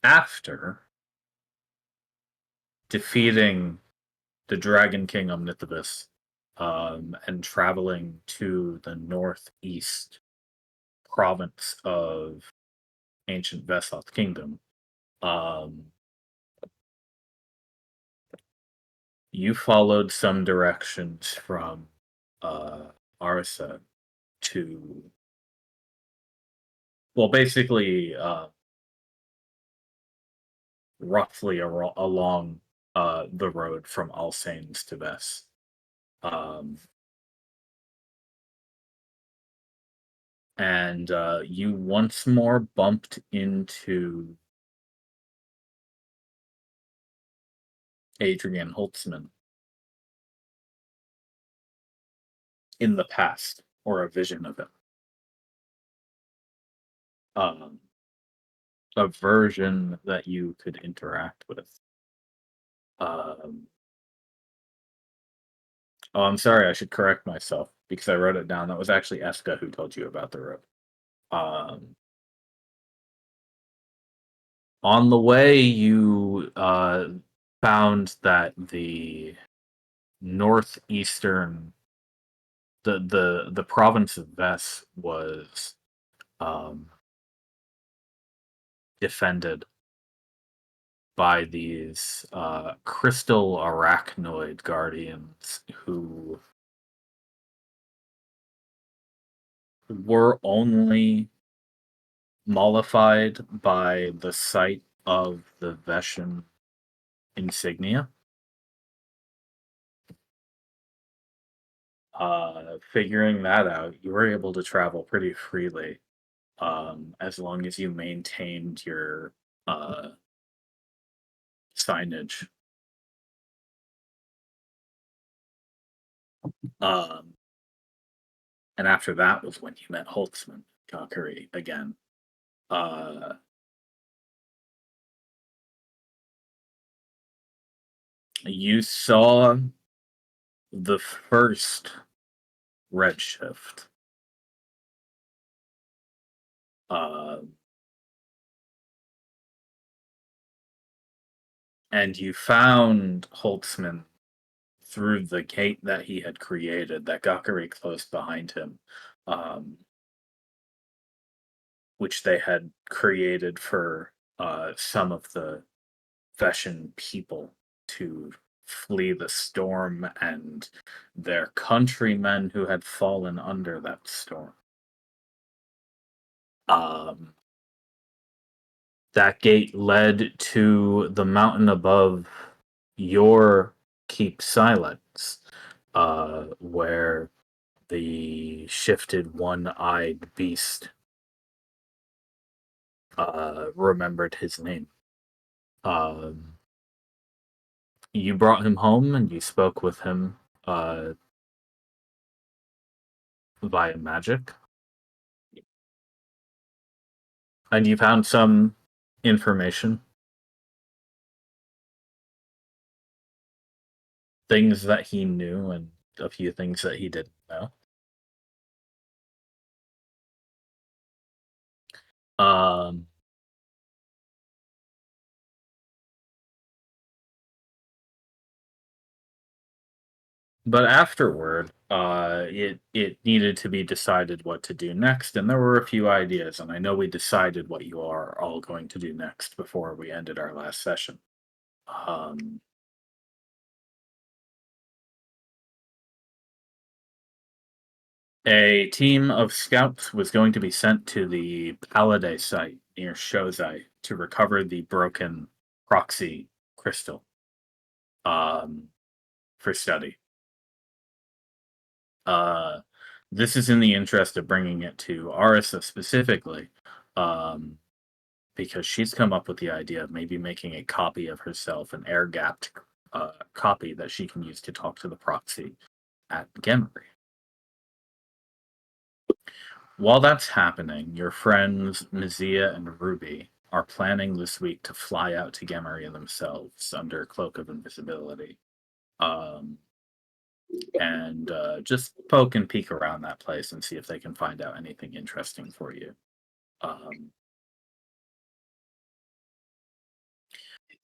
after defeating the Dragon King Omnithobus, and traveling to the northeast province of ancient Vesoth Kingdom, um, you followed some directions from Arsa to, well, basically, roughly along the road from Alsanes to Ves. Um, and you once more bumped into Adrian Holtzman in the past, or a vision of him. Um, a version that you could interact with. Um, oh, I'm sorry, I should correct myself because I wrote it down. That was actually Eska who told you about the road. Um, on the way, you found that the northeastern, the province of Ves was um, defended by these crystal arachnoid guardians who were only mollified by the sight of the Veshan insignia. Figuring that out, you were able to travel pretty freely, as long as you maintained your uh, signage. Um, and after that was when you met Holtzman Kakari again. Uh, you saw the first Redshift. Uh, and you found Holtzman through the gate that he had created, that Gakari closed behind him, um, which they had created for some of the Veshan people to flee the storm and their countrymen who had fallen under that storm. Um, that gate led to the mountain above your Keep Silence, where the shifted one-eyed beast remembered his name. Um, you brought him home and you spoke with him via magic, and you found some information, things that he knew and a few things that he didn't know. Um, but afterward, it needed to be decided what to do next, and there were a few ideas, and I know we decided what you are all going to do next before we ended our last session. Um, a team of scouts was going to be sent to the Pallade site near Shozai to recover the broken proxy crystal, um, for study. Uh, this is in the interest of bringing it to Arisa specifically, um, because she's come up with the idea of maybe making a copy of herself, an air-gapped copy that she can use to talk to the proxy at Gemery. While that's happening, your friends Mizia and Ruby are planning this week to fly out to Gemery themselves under cloak of invisibility, um, and just poke and peek around that place and see if they can find out anything interesting for you. Um,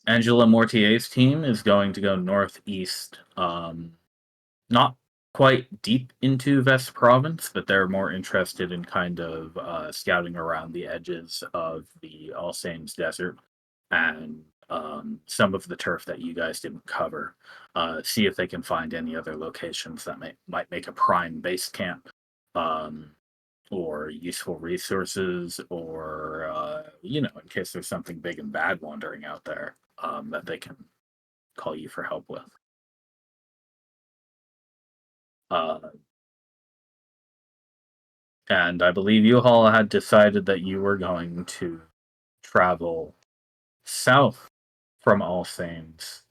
Angela Mortier's team is going to go northeast, not quite deep into Vest Province, but they're more interested in kind of scouting around the edges of the All Saints Desert and some of the turf that you guys didn't cover. See if they can find any other locations that might make a prime base camp, or useful resources, or in case there's something big and bad wandering out there, that they can call you for help with. Uh, and I believe you all had decided that you were going to travel south from All Saints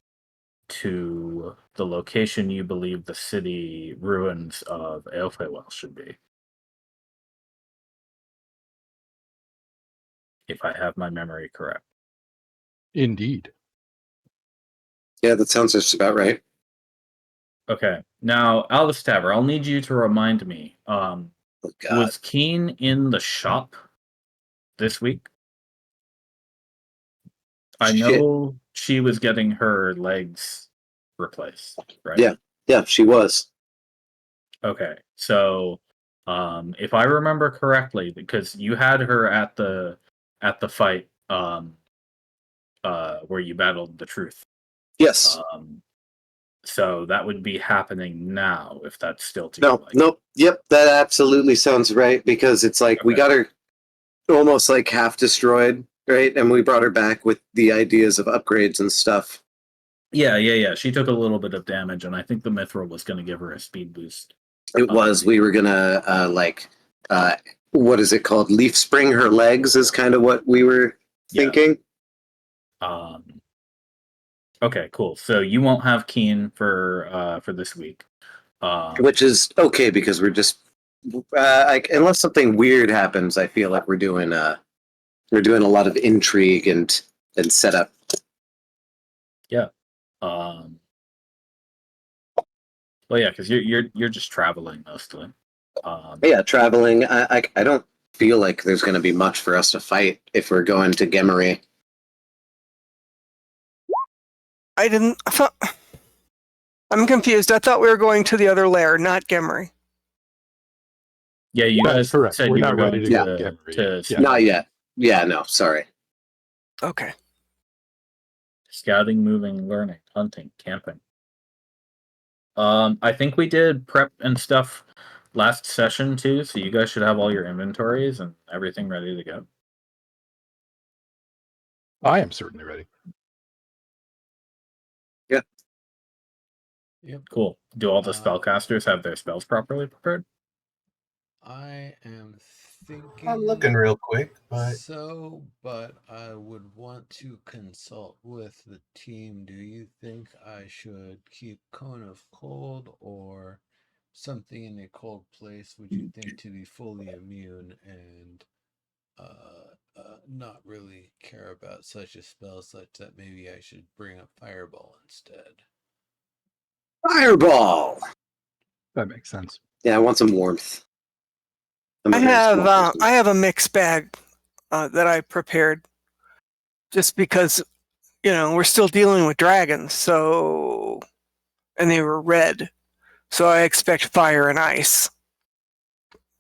to the location you believe the city ruins of Aelfewell should be. If I have my memory correct. Indeed. Yeah, that sounds just about right. Okay. Now, Alvistaver, I'll need you to remind me. Oh, God. Was Keen in the shop this week? I know she was getting her legs replaced, right? Yeah, she was. Okay. So, if I remember correctly, because you had her at the fight, where you battled the truth. Yes. So that would be happening now, if that's still to you. Nope. Yep, that absolutely sounds right, because it's like we got her almost like half destroyed, right? And we brought her back with the ideas of upgrades and stuff. Yeah. She took a little bit of damage, and I think the Mithril was going to give her a speed boost. It was. We were gonna what is it called? Leaf spring her legs is kind of what we were thinking. Okay, cool. So you won't have Keen for this week, which is okay, because we're just unless something weird happens, I feel like we're doing a lot of intrigue and setup. Yeah. Well, yeah, because you're just traveling mostly. Yeah, traveling. I don't feel like there's going to be much for us to fight if we're going to Gemery. I'm confused. I thought we were going to the other lair, not Gemery. Yeah, you guys said we're you not were ready going to go Gemery. Yeah. Not yet. Yeah, no, sorry. Okay. Scouting, moving, learning, hunting, camping. I think we did prep and stuff last session too, so you guys should have all your inventories and everything ready to go. I am certainly ready. Yeah. Yep. Cool. Do all the spellcasters have their spells properly prepared? I am thinking. I'm looking real quick, but I would want to consult with the team. Do you think I should keep Cone of Cold or something in a cold place? Would you think to be fully immune and not really care about such a spell, such that maybe I should bring up Fireball instead? Fireball. That makes sense. Yeah, I want some warmth. I have a mixed bag that I prepared, just because we're still dealing with dragons, and they were red, so I expect fire and ice.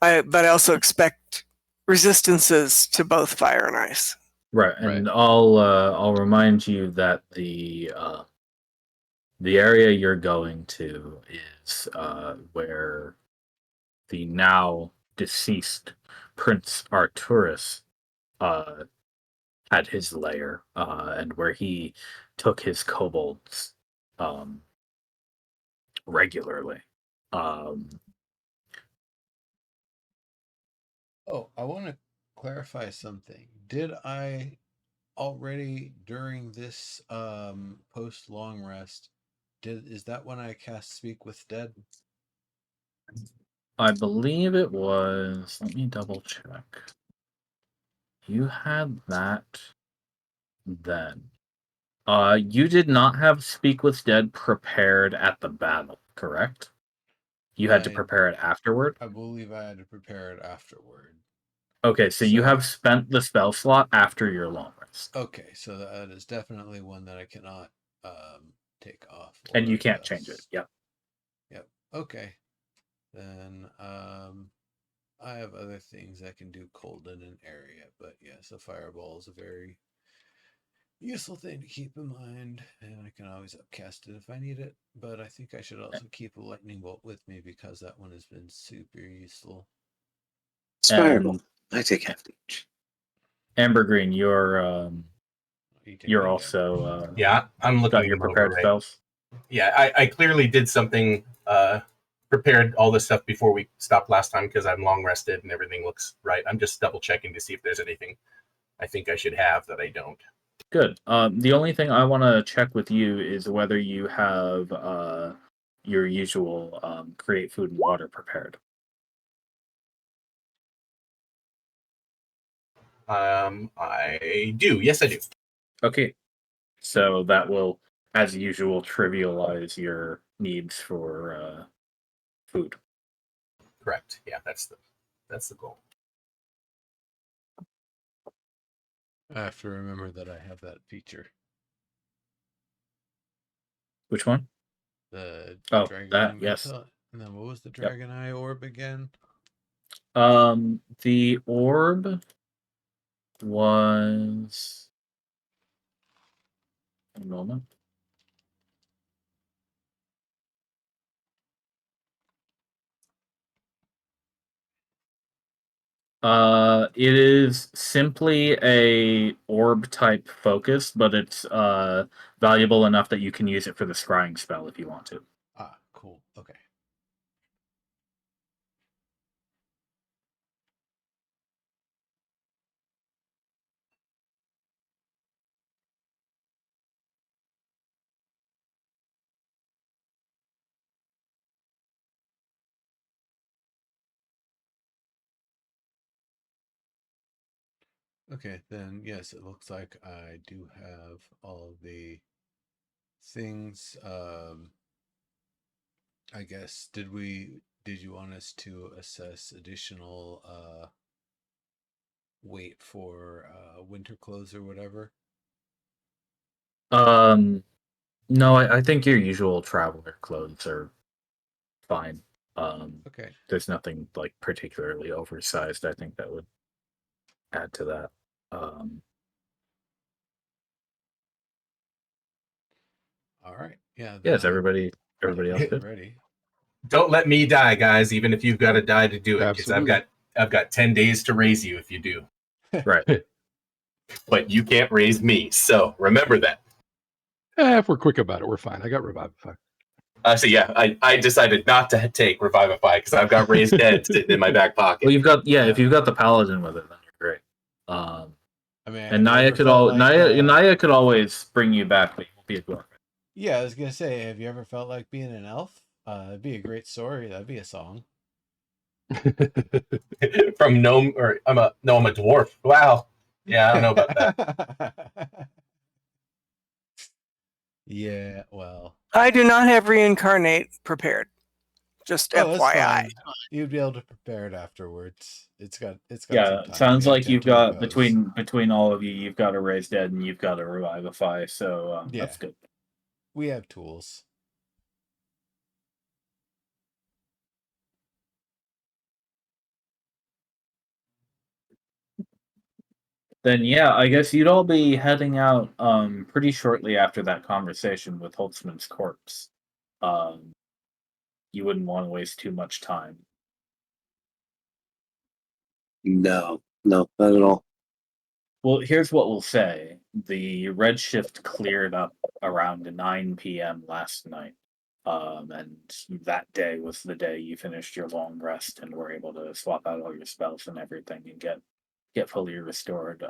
But I also expect resistances to both fire and ice. Right, and I'll remind you that the area you're going to is where the now deceased Prince Arturus had his lair, and where he took his kobolds regularly. I want to clarify something. Did I already during this post long rest? Is that when I cast Speak with Dead? I believe it was. Let me double check. You had that then. You did not have Speak with Dead prepared at the battle, correct? You had to prepare it afterward? I believe I had to prepare it afterward. Okay, so you have spent the spell slot after your long rest. rest. Okay, so that is definitely one that I cannot take off. And you or can't change it. adjust. Yep. Yep. Okay. Then I have other things that can do cold in an area, but yes, a fireball is a very useful thing to keep in mind, and I can always upcast it if I need it. But I think I should also keep a lightning bolt with me because that one has been super useful. Fireball. I take half each. Amber Green, you're You take you're that, also Yeah, I'm looking got your them over prepared right. spells. Yeah, I clearly did something, prepared all this stuff before we stopped last time because I'm long rested and everything looks right. I'm just double checking to see if there's anything I think I should have that I don't. Good. The only thing I want to check with you is whether you have your usual create food and water prepared. I do. Yes, I do. Okay. So that will, as usual, trivialize your needs for food. Correct. Yeah, that's the goal. I have to remember that I have that feature. Which one? The Oh, dragon that, eye yes. method. And then what was the dragon eye orb again? The orb was a moment. It is simply a orb type focus, but it's valuable enough that you can use it for the scrying spell if you want to. Ah, cool. Okay. Okay, then yes, it looks like I do have all of the things. I guess did you want us to assess additional weight for winter clothes or whatever? No, I think your usual traveler clothes are fine. Okay. There's nothing like particularly oversized. I think that would add to that. All right. Yeah. Yeah, Then is everybody else get good? ready. Don't let me die, guys. Even if you've got to die to do it, because Absolutely. I've got 10 days to raise you if you do. Right. But you can't raise me, so remember that. If we're quick about it, we're fine. I got Revivify. So yeah, I decided not to take Revivify because I've got Raised Dead sitting in my back pocket. Well, you've got if you've got the paladin with it, then you're great. I mean, And Naya could always bring you back, but you won't be a dwarf. Yeah, I was gonna say, have you ever felt like being an elf? It'd be a great story. That'd be a song. From gnome, or I'm a dwarf. Wow. Yeah, I don't know about that. Yeah, well. I do not have reincarnate prepared. Just That's FYI. fine. You'd be able to prepare it afterwards. It's got Yeah, some it time. sounds like you've got Goes. between all of you, you've got a Raised Dead and you've got a Revivify, so Yeah. that's good. We have tools. Then yeah, I guess you'd all be heading out pretty shortly after that conversation with Holtzman's corpse. You wouldn't want to waste too much time. No, not at all. Well, here's what we'll say. The Redshift cleared up around 9 p.m. last night. And that day was the day you finished your long rest and were able to swap out all your spells and everything and get fully restored.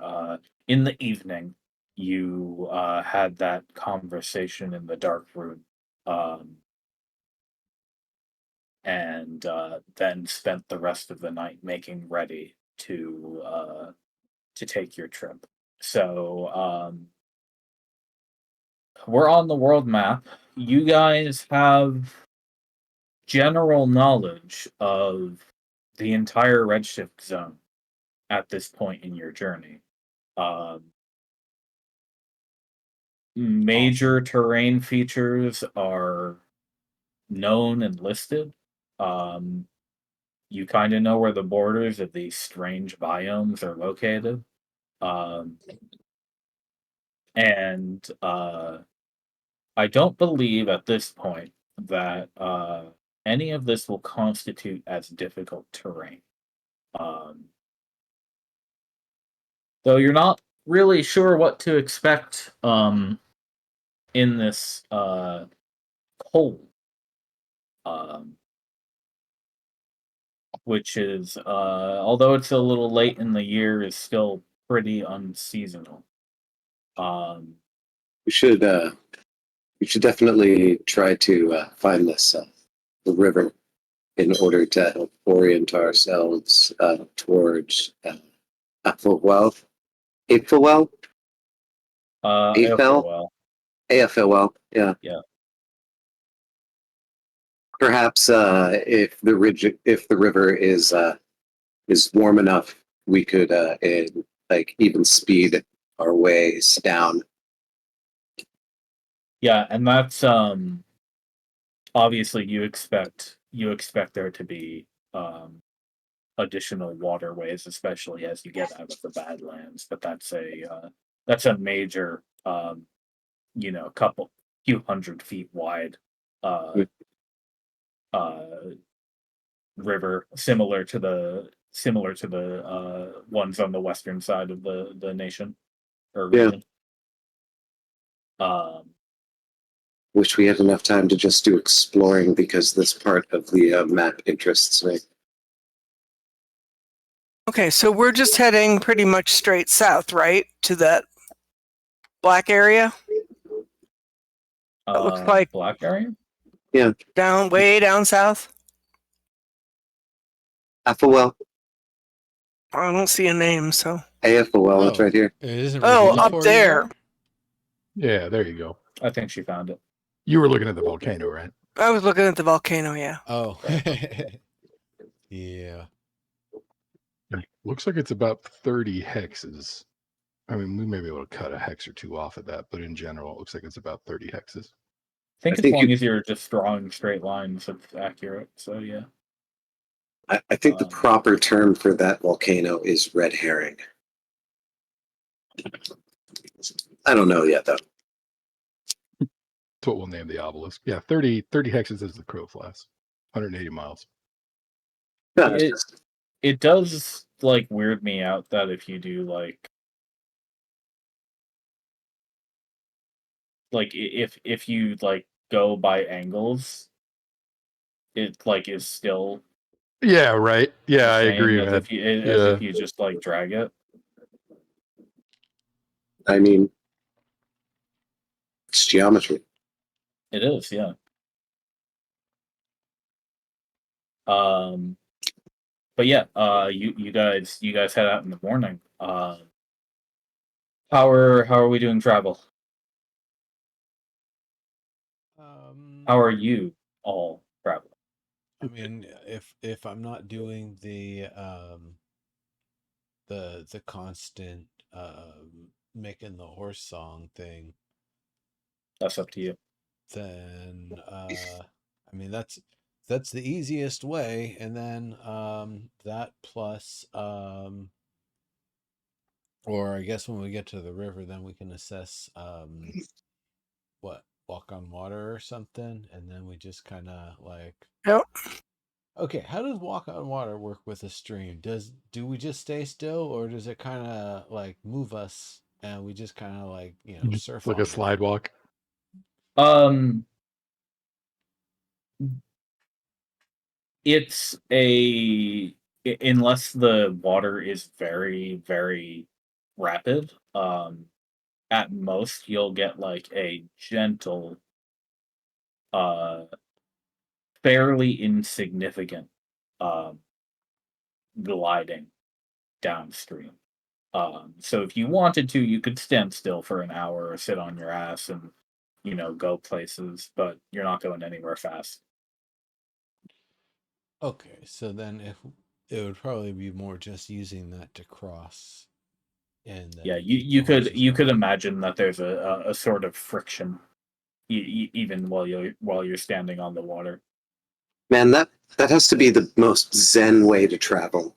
In the evening, you had that conversation in the dark room, and then spent the rest of the night making ready to take your trip. So we're on the world map. You guys have general knowledge of the entire Redshift zone at this point in your journey. Um, major terrain features are known and listed. You kind of know where the borders of these strange biomes are located. And I don't believe at this point that any of this will constitute as difficult terrain. Though you're not really sure what to expect in this cold, which is, although it's a little late in the year, is still pretty unseasonal. We should definitely try to find this the river in order to help orient ourselves towards Applewell. Applewell? AFL? well, AFL, yeah. Yeah. Perhaps if the river is warm enough, we could even speed our ways down. Yeah, and that's obviously you expect there to be additional waterways, especially as you get out of the Badlands. But that's a major few hundred feet wide river, similar to the ones on the western side of the nation or region. Wish we had enough time to just do exploring because this part of the map interests me. Okay, so we're just heading pretty much straight south, right? To that black area? It looks like black area? Yeah. Way down south? Applewell. I don't see a name, so. AFOL, it's right here. It isn't Oh, revealed up for you there. Yeah, there you go. I think she found it. You were looking at the volcano, right? I was looking at the volcano, yeah. Oh. Yeah. Looks like it's about 30 hexes. I mean, we may be able to cut a hex or two off of that, but in general, it looks like it's about 30 hexes. I think as long as you're just drawing straight lines, it's accurate. So yeah. I think the proper term for that volcano is red herring. I don't know yet, though. That's what we'll name the obelisk. Yeah, 30 hexes as the crow flies. 180 miles. Yeah, it does weird me out that if you do if you go by angles, it is still Yeah, right. Yeah, I agree, as man. if you just drag it. I mean, it's geometry. It is, yeah. But yeah, you guys head out in the morning. How are we doing travel? How are you all traveling? I mean, if I'm not doing the constant making the horse song thing, That's up to you. then I mean that's the easiest way, and then that plus or I guess when we get to the river, then we can assess what, walk on water or something, and then we just kind of Yep. Okay, how does walk on water work with a stream? Do we just stay still, or does it kind of move us and we just kind of surf like on a slide walk? It's unless the water is very, very rapid, at most you'll get a gentle, fairly insignificant gliding downstream. So if you wanted to, you could stand still for an hour or sit on your ass and go places, but you're not going anywhere fast. Okay, so then if it would probably be more just using that to cross and then Yeah, keep you the could horses you could going. imagine that there's a sort of friction, even while you're standing on the water. Man, that has to be the most zen way to travel.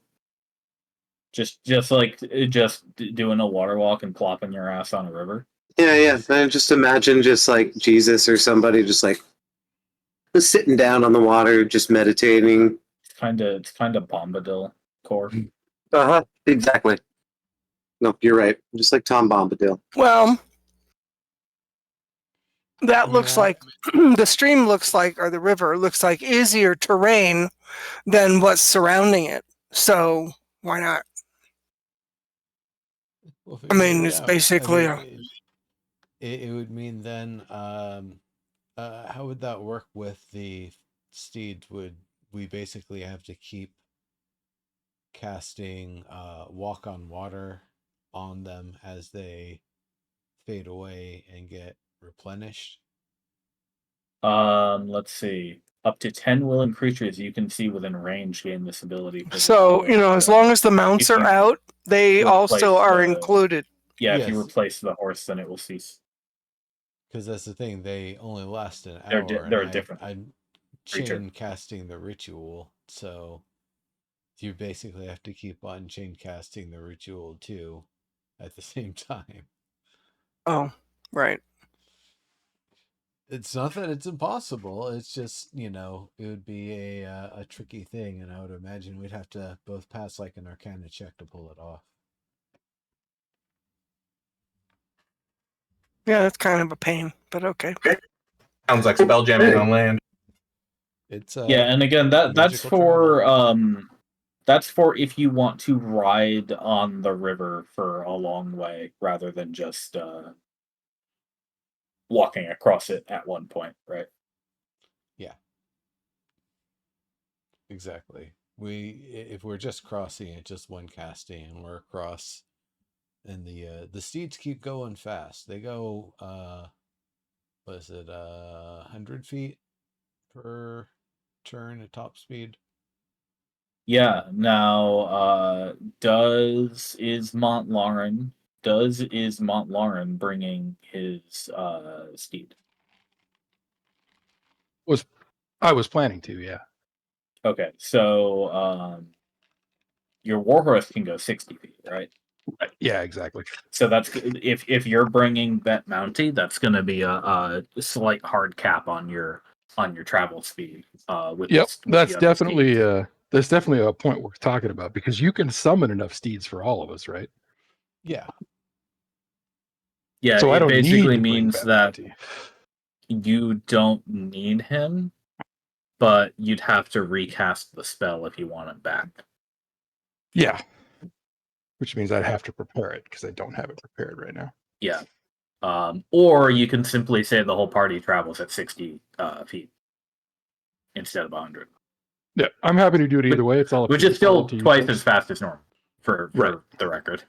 Just doing a water walk and plopping your ass on a river. Yeah, yeah. I just imagine just like Jesus or somebody just like sitting down on the water, just meditating. It's kind of Bombadil core. Uh-huh. Exactly. No, you're right. Just like Tom Bombadil. Well, that I mean, looks like the stream looks like, or the river looks like easier terrain than what's surrounding it. So why not? we'll I figure mean, it it's out. I basically mean, it would mean then, how would that work with the steeds? Would we basically have to keep casting walk on water on them as they fade away and get replenished? Let's see. Up to 10 willing creatures you can see within range gain this ability for the so, hour. as long as the mounts if are you out, they also replace are the included. yeah, if you Yes. replace the horse, then it will cease. Because that's the thing, they only last an They're hour, and they're a different I'm creature. chain casting the ritual, so you basically have to keep on chain casting the ritual too at the same time. Oh, right. It's not that it's impossible. It's just, it would be a tricky thing, and I would imagine we'd have to both pass like an Arcana check to pull it off. Yeah, that's kind of a pain, but okay. Sounds like spell jamming on land. It's Yeah, and again that's magical for travel. that's for if you want to ride on the river for a long way rather than just walking across it at one point, right? Yeah, exactly. If we're just crossing it, just one casting, and we're across, and the steeds keep going fast. They go what is it, 100 feet per turn at top speed. Yeah. Now, is Montlaurent bringing his steed? I was planning to, yeah. Okay, so your warhorse can go 60 feet, right? Yeah, exactly. So that's if you're bringing Bet Mounty, that's going to be a slight hard cap on your travel speed. With Yep, with the other steeds. that's definitely a point worth talking about because you can summon enough steeds for all of us, right? Yeah. Yeah, So I it don't need basically to bring means Bet that Mounty. you don't need him, but you'd have to recast the spell if you want it back. Yeah, which means I'd have to prepare it because I don't have it prepared right now. Yeah. Or you can simply say the whole party travels at 60 feet instead of 100. Yeah, I'm happy to do it either way. It's all up Which to, is still to you twice folks. as fast as normal for Right. the record.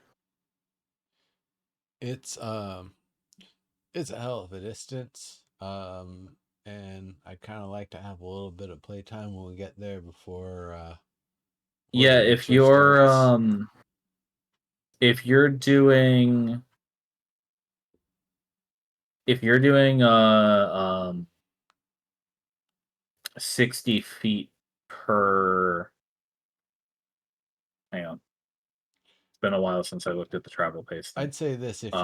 It's a hell of a distance. And I kind of like to have a little bit of playtime when we get there before Yeah, the adventure starts. if you're doing 60 feet per, hang on, it's been a while since I looked at the travel pace thing. I'd say this: if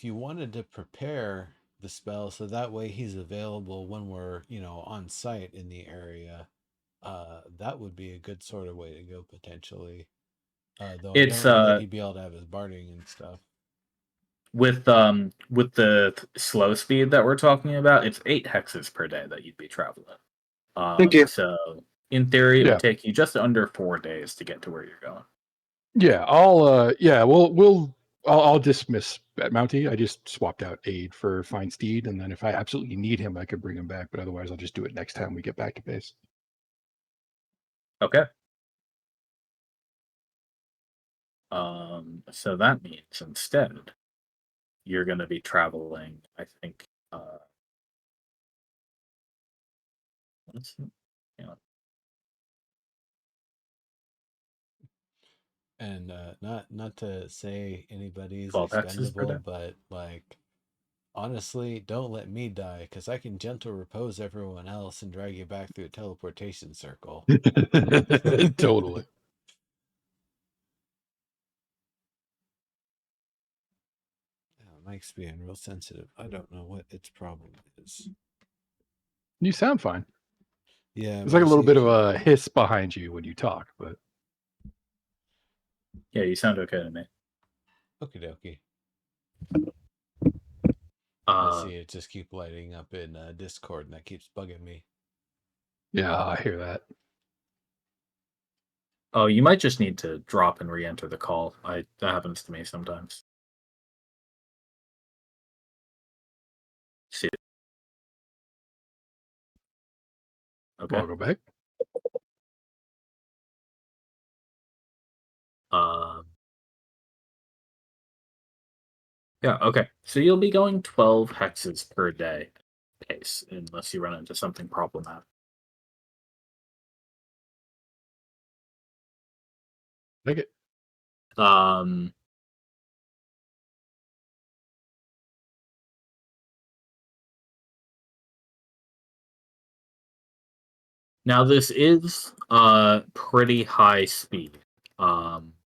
you wanted to prepare the spell so that way he's available when we're on site in the area, that would be a good sort of way to go potentially. Though I It's don't know that he'd be able to have his barding and stuff. with the slow speed that we're talking about, it's 8 hexes per day that you'd be traveling. Thank you. So in theory, it Yeah. would take you just under 4 days to get to where you're going. Yeah, I'll dismiss Bet Mounty. I just swapped out Aid for Fine Steed, and then if I absolutely need him, I could bring him back. But otherwise, I'll just do it next time we get back to base. Okay. So that means instead, you're going to be traveling, I think, let's see, hang on. And not to say anybody's 12 hexes per expendable, day. but like honestly, don't let me die because I can gentle repose everyone else and drag you back through a teleportation circle. Totally. Mike's being real sensitive. I don't know what its problem is. You sound fine. Yeah, There's like a my little bit of CPU. a hiss behind you when you talk, but Yeah, you sound okay to me. Okie dokie. I Uh, see it just keep lighting up in Discord, and that keeps bugging me. yeah, I hear that. oh, you might just need to drop and re-enter the call. That happens to me sometimes. See. Okay. I'll go back. Yeah, okay. So you'll be going 12 hexes per day pace, unless you run into something problematic. Take it. Now this is pretty high speed.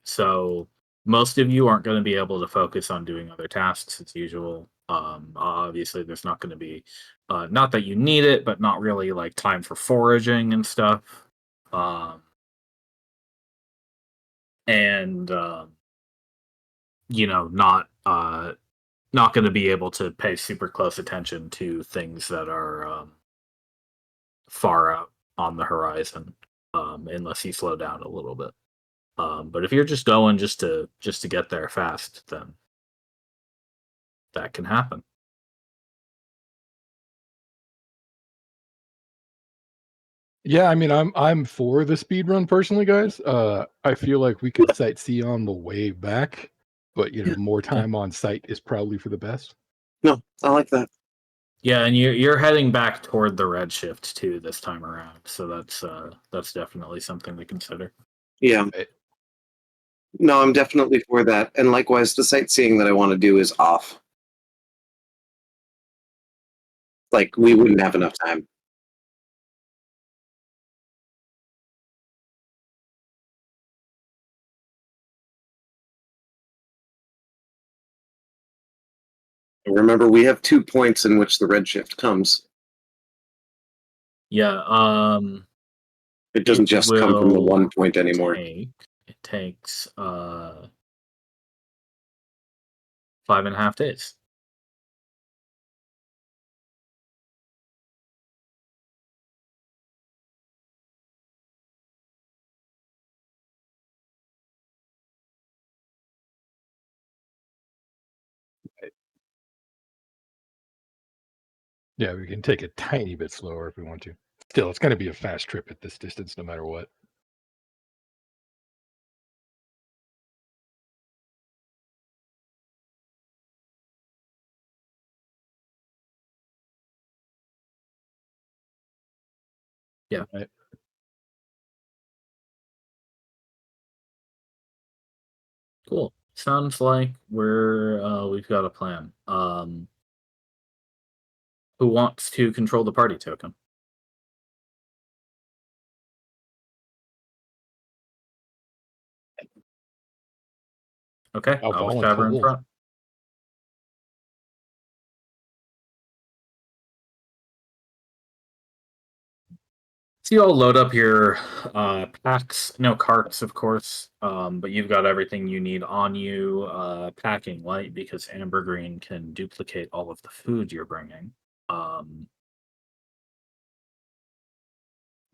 So most of you aren't going to be able to focus on doing other tasks as usual. Obviously there's not going to be not that you need it, but not really like time for foraging and stuff. And you know, not going to be able to pay super close attention to things that are far out on the horizon, unless you slow down a little bit. But if you're just going just to get there fast, then that can happen. Yeah, I mean, I'm for the speed run personally, guys. I feel like we could sightsee on the way back, but you know, more time on site is probably for the best. No, I like that. Yeah, and you're heading back toward the Redshift too this time around, so that's definitely something to consider. Yeah. Right. No, I'm definitely for that. And likewise, the sightseeing that I want to do is off. Like, we wouldn't have enough time. Remember, we have 2 points in which the redshift comes. Yeah, It doesn't it just come from the will 1 point anymore. it takes 5.5 days. Yeah, we can take it tiny bit slower if we want to. Still, it's going to be a fast trip at this distance, no matter what. Yeah. Right. Cool. Sounds like we've got a plan. Who wants to control the party token? Okay, I'll with Trevor in voluntold. front. So you all load up your packs, no carts, of course, but you've got everything you need on you. Packing light because amber green can duplicate all of the food you're bringing.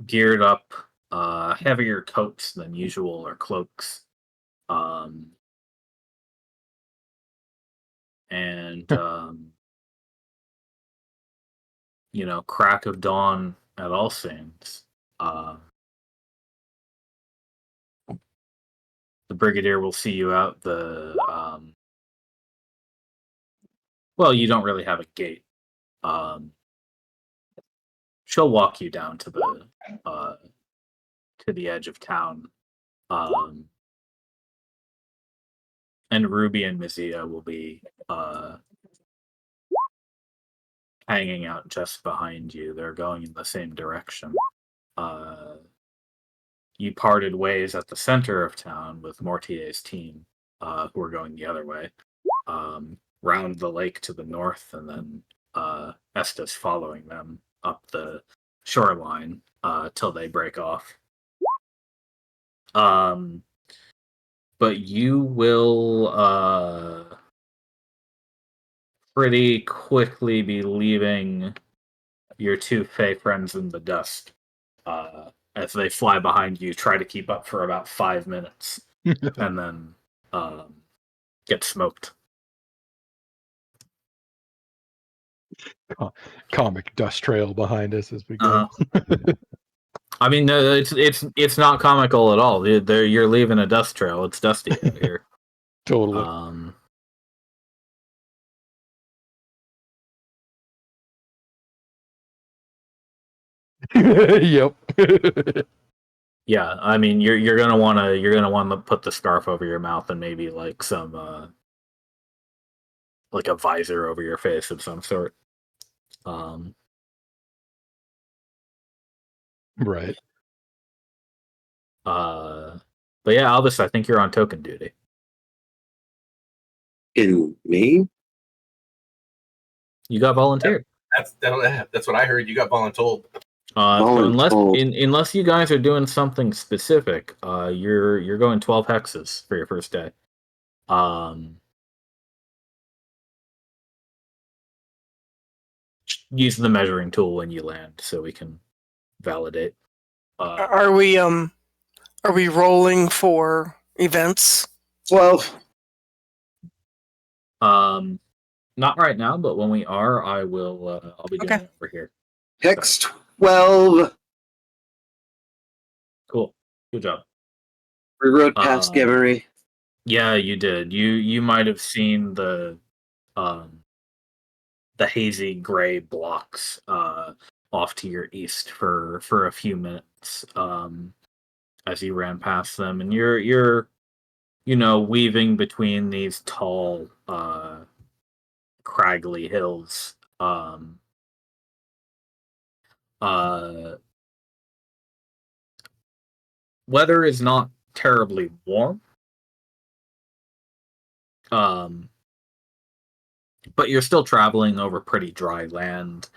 Geared up, heavier coats than usual or cloaks. And you know, crack of dawn at all saints. The brigadier will see you out the well, you don't really have a gate. She'll walk you down to the edge of town. And Ruby and Mizia will be hanging out just behind you. They're going in the same direction. You parted ways at the center of town with Mortier's team, who are going the other way, round the lake to the north, and then Estes following them up the shoreline till they break off. But you will pretty quickly be leaving your two Fey friends in the dust as they fly behind you, try to keep up for about 5 minutes, and then get smoked. Comic dust trail behind us as we go. I mean, no, it's not comical at all. You're leaving a dust trail. It's dusty out here. Totally. Yep. Yeah, I mean, you're gonna wanna put the scarf over your mouth and maybe like some like a visor over your face of some sort. Right. But yeah, Albus, I think you're on token duty. In me? You got volunteered. That's what I heard. You got voluntold. So Voluntold. unless you guys are doing something specific, you're going 12 hexes for your first day. Use the measuring tool when you land so we can validate. Are we rolling for events? 12. Not right now, but when we are, I will. I'll be doing it over here. Hex 12. Cool. Good job. We rode past Gemery. Yeah, you did. You might have seen the hazy gray blocks off to your east for a few minutes as you ran past them, and you're weaving between these tall craggly hills. Weather is not terribly warm, but you're still traveling over pretty dry land,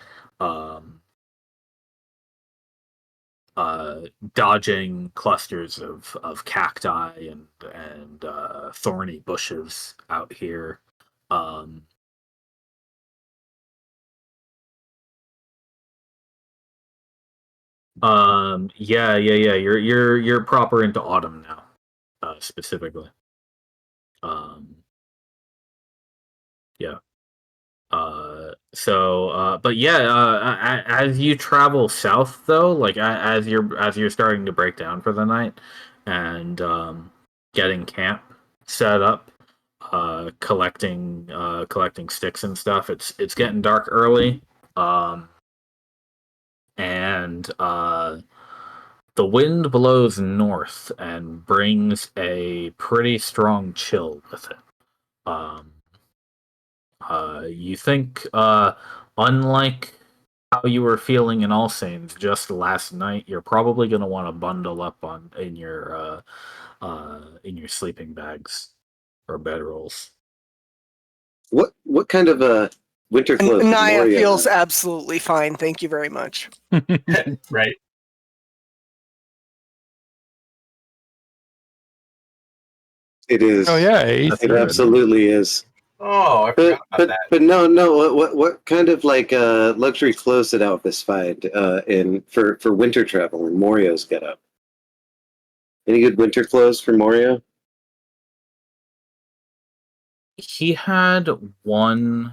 dodging clusters of cacti and thorny bushes out here. Yeah. You're proper into autumn now, specifically. Yeah. But yeah, as you travel south, though, like as you're starting to break down for the night, and getting camp set up, collecting sticks and stuff. It's getting dark early, and the wind blows north and brings a pretty strong chill with it. You think, unlike how you were feeling in All Saints just last night, you're probably going to want to bundle up in your sleeping bags or bedrolls. What kind of a winter clothes? Naya feels absolutely fine. Thank you very much. Right. It is. Oh yeah, it absolutely is. Oh, I forgot about that. But no. What kind of like luxury clothes did Alphys find in for winter travel in Morio's getup? Any good winter clothes for Morio? He had one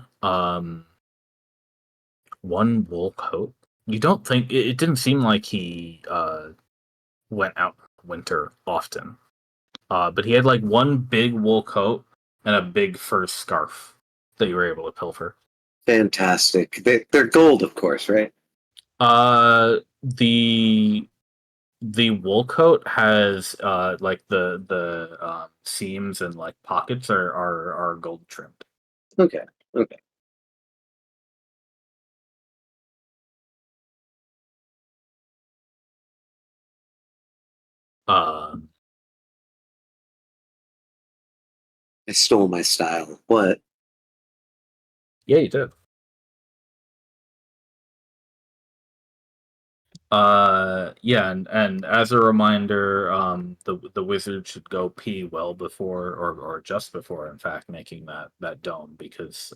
wool coat. You don't think it didn't seem like he went out winter often. But he had like one big wool coat and a big fur scarf that you were able to pilfer. Fantastic. They're gold, of course, right? The The wool coat has like the seams and like pockets are gold trimmed. Okay. Okay. Um, I stole my style. What? yeah, you did. Yeah, and as a reminder, the wizard should go pee well before or just before, in fact, making that dome, because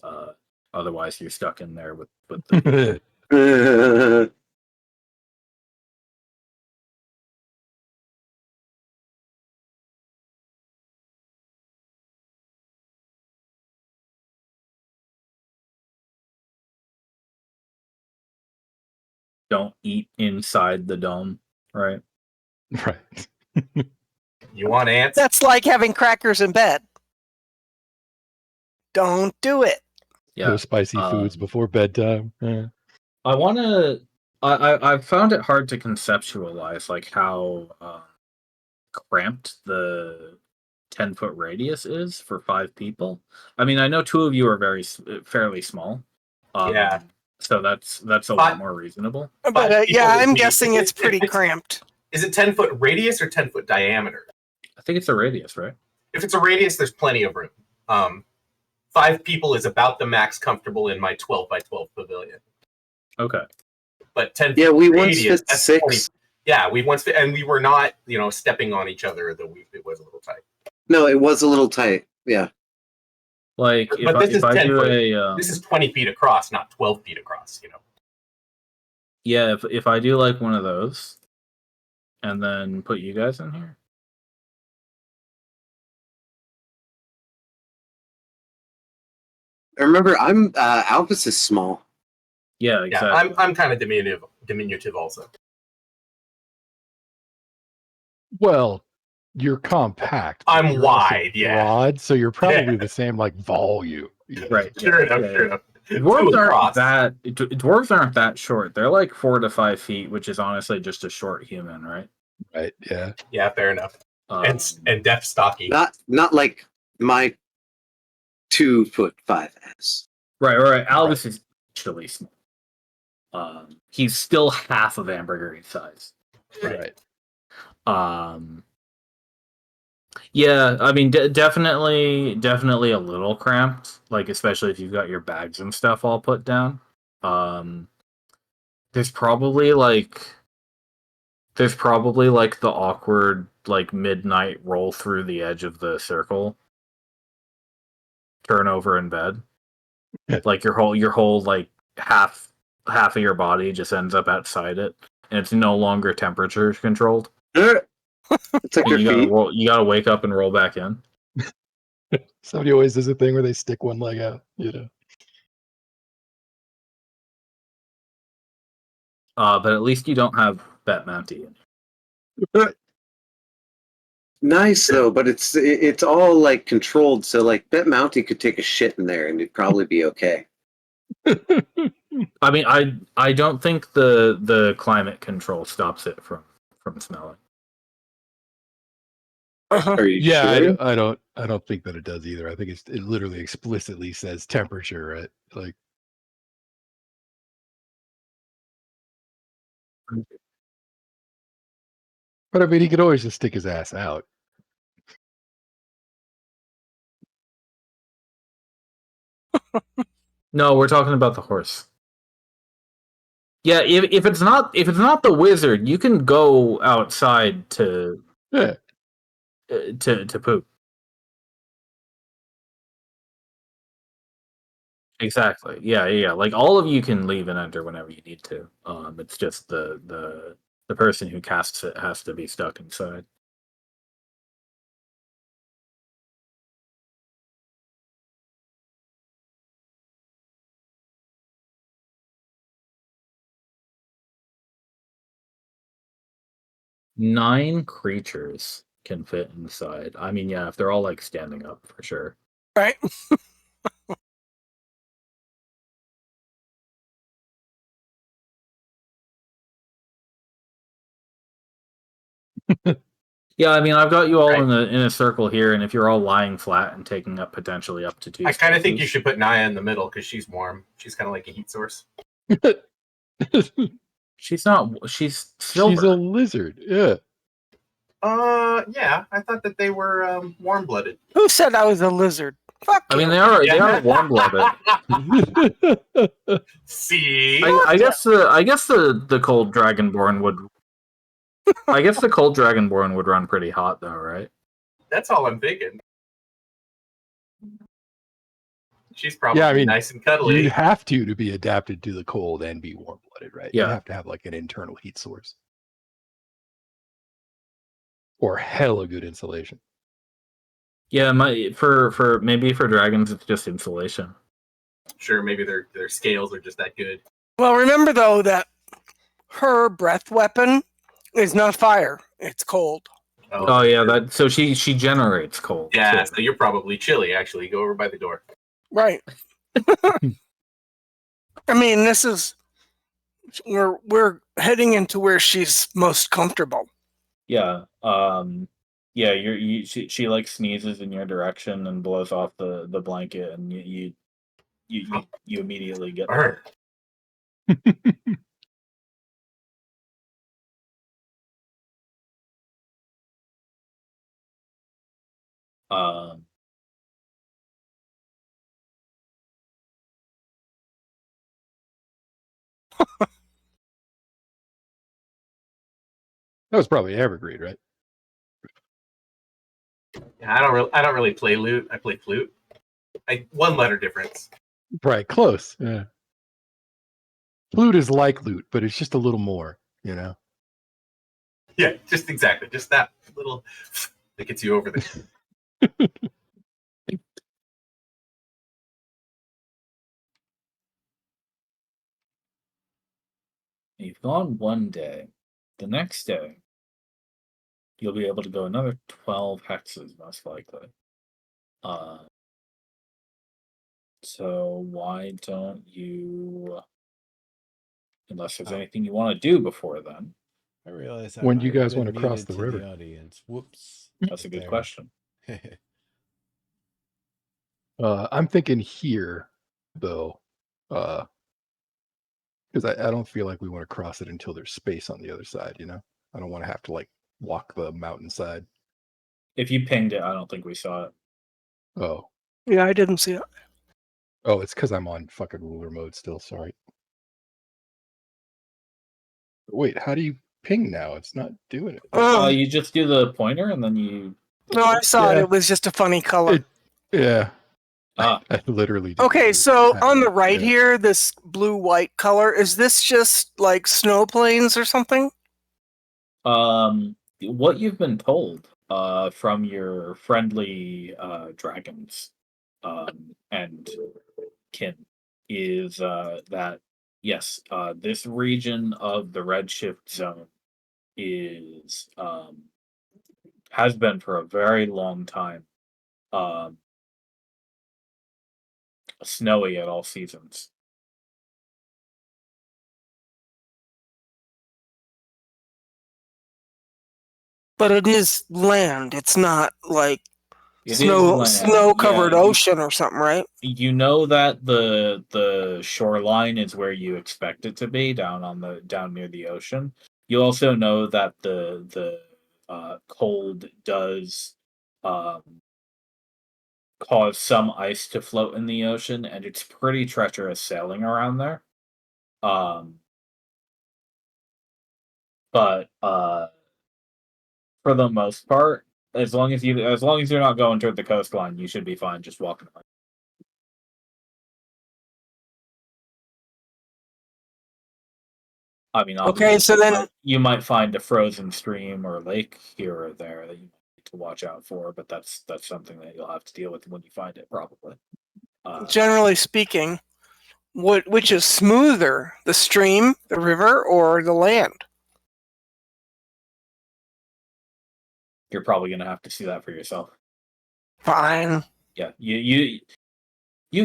otherwise you're stuck in there with the don't eat inside the dome, right? Right. You want ants? That's like having crackers in bed. Don't do it. Yeah. No spicy foods before bedtime. Yeah. I want to. I've found it hard to conceptualize like how cramped the 10-foot radius is for 5 people. I mean, I know 2 of you are fairly small. Yeah. So that's a lot more reasonable. But 5 people yeah, is I'm me. guessing it's pretty cramped. Is it 10-foot radius or 10-foot diameter? I think it's a radius, right? If it's a radius, there's plenty of room. 5 people is about the max comfortable in my 12 by 12 pavilion. Okay. But 10 Yeah, we once radius, fit that's 6. 20. Yeah, we once fit, and we were not, stepping on each other. It was a little tight. No, it was a little tight. Yeah. Like But this is 10 do foot. a This is 20 feet across, not 12 feet across. yeah, if I do like one of those, and then put you guys in here. Remember, I'm Albus is small. Yeah, exactly. Yeah, I'm kind of diminutive also. Well, you're compact. I'm You're also wide, yeah. broad, so you're probably the same like volume. Right. Sure enough, yeah. sure enough. Dwarves aren't that short. They're like 4 to 5 feet, which is honestly just a short human, right? Right. Yeah. Yeah, fair enough. And deaf stocky. Not like my 2'5" ass. Right. Albus is actually small. He's still half of Ambergris size. Right. Yeah, I mean, definitely a little cramped. Like, especially if you've got your bags and stuff all put down. There's probably like the awkward like midnight roll through the edge of the circle, turn over in bed. Like your whole like half of your body just ends up outside it, and it's no longer temperature controlled. It's like your feet. You gotta wake up and roll back in. Somebody always does a thing where they stick one leg out. But at least you don't have Bet Mounty. Nice though, but it's all like controlled. So like Bet Mounty could take a shit in there and it'd probably be okay. I mean, I don't think the climate control stops it from smelling. Are you Yeah, sure? I don't think that it does either. I think it literally explicitly says temperature, right? Like, but I mean, he could always just stick his ass out. No, we're talking about the horse. Yeah, if it's not the wizard, you can go outside to Yeah. to poop. Exactly. Yeah. Like all of you can leave and enter whenever you need to. It's just the person who casts it has to be stuck inside. Nine creatures can fit inside. I mean, yeah, if they're all like standing up, for sure. Right. Yeah, I mean, I've got you all Right. in a circle here, and if you're all lying flat and taking up potentially up to 2 I kind of think you spaces- should put Naya in the middle because she's warm. She's kind of like a heat source. She's not. She's silver. She's a lizard. Yeah. Yeah. I thought that they were warm-blooded. Who said I was a lizard? Fuck I mean, you. they are warm-blooded. See, I guess the cold dragonborn would. I guess the cold dragonborn would run pretty hot, though, right? that's all I'm thinking. She's probably Yeah, I mean, nice and cuddly. You have to be adapted to the cold and be warm-blooded, right? Yeah. You have to have like an internal heat source. Or hella good insulation. Yeah, for maybe for dragons it's just insulation. Sure, maybe their scales are just that good. Well, remember though that her breath weapon is not fire; it's cold. Oh yeah, that so she generates cold. Yeah, too. so you're probably chilly. Actually, go over by the door. Right. I mean, this is we're heading into where she's most comfortable. Yeah. Yeah, she like sneezes in your direction and blows off the blanket, and you immediately get Burn. um That was probably Evergreen, right? Yeah, I don't really play lute. I play flute. One letter difference. Right, close. Yeah. Flute is like lute, but it's just a little more, you know? Yeah, just exactly. Just that little that gets you over there. You've gone one day. The next day, you'll be able to go another 12 hexes, most likely. So why don't you, unless there's anything you want to do before then? I realize When do you guys wanna cross the river? The audience. Whoops. That's a good question. I'm thinking here, though, because I don't feel like we want to cross it until there's space on the other side, you know? I don't want to have to, like, walk the mountainside. If you pinged it, I don't think we saw it. Oh. Yeah, I didn't see it. Oh, it's because I'm on fucking ruler mode still, sorry. Wait, how do you ping now? It's not doing it. You just do the pointer and then you. No, I saw it. Yeah. It was just a funny color. Yeah. Ah. I literally didn't Okay, do so that. on the right Yeah. here, this blue-white color, is this just like snow plains or something? What you've been told from your friendly dragons and kin is that yes, this region of the Redshift zone is has been for a very long time snowy at all seasons. But it is land. It's not like It is snow-covered land. Yeah, ocean or something, right? you know that the shoreline is where you expect it to be, down near the ocean. You also know that the cold does cause some ice to float in the ocean, and it's pretty treacherous sailing around there. But for the most part, as long as you're not going toward the coastline, you should be fine just walking around. I mean, Okay, so then you might find a frozen stream or lake here or there that you need to watch out for, but that's something that you'll have to deal with when you find it, probably. generally speaking, which is smoother, the stream, the river, or the land? You're probably going to have to see that for yourself. Fine. Yeah, you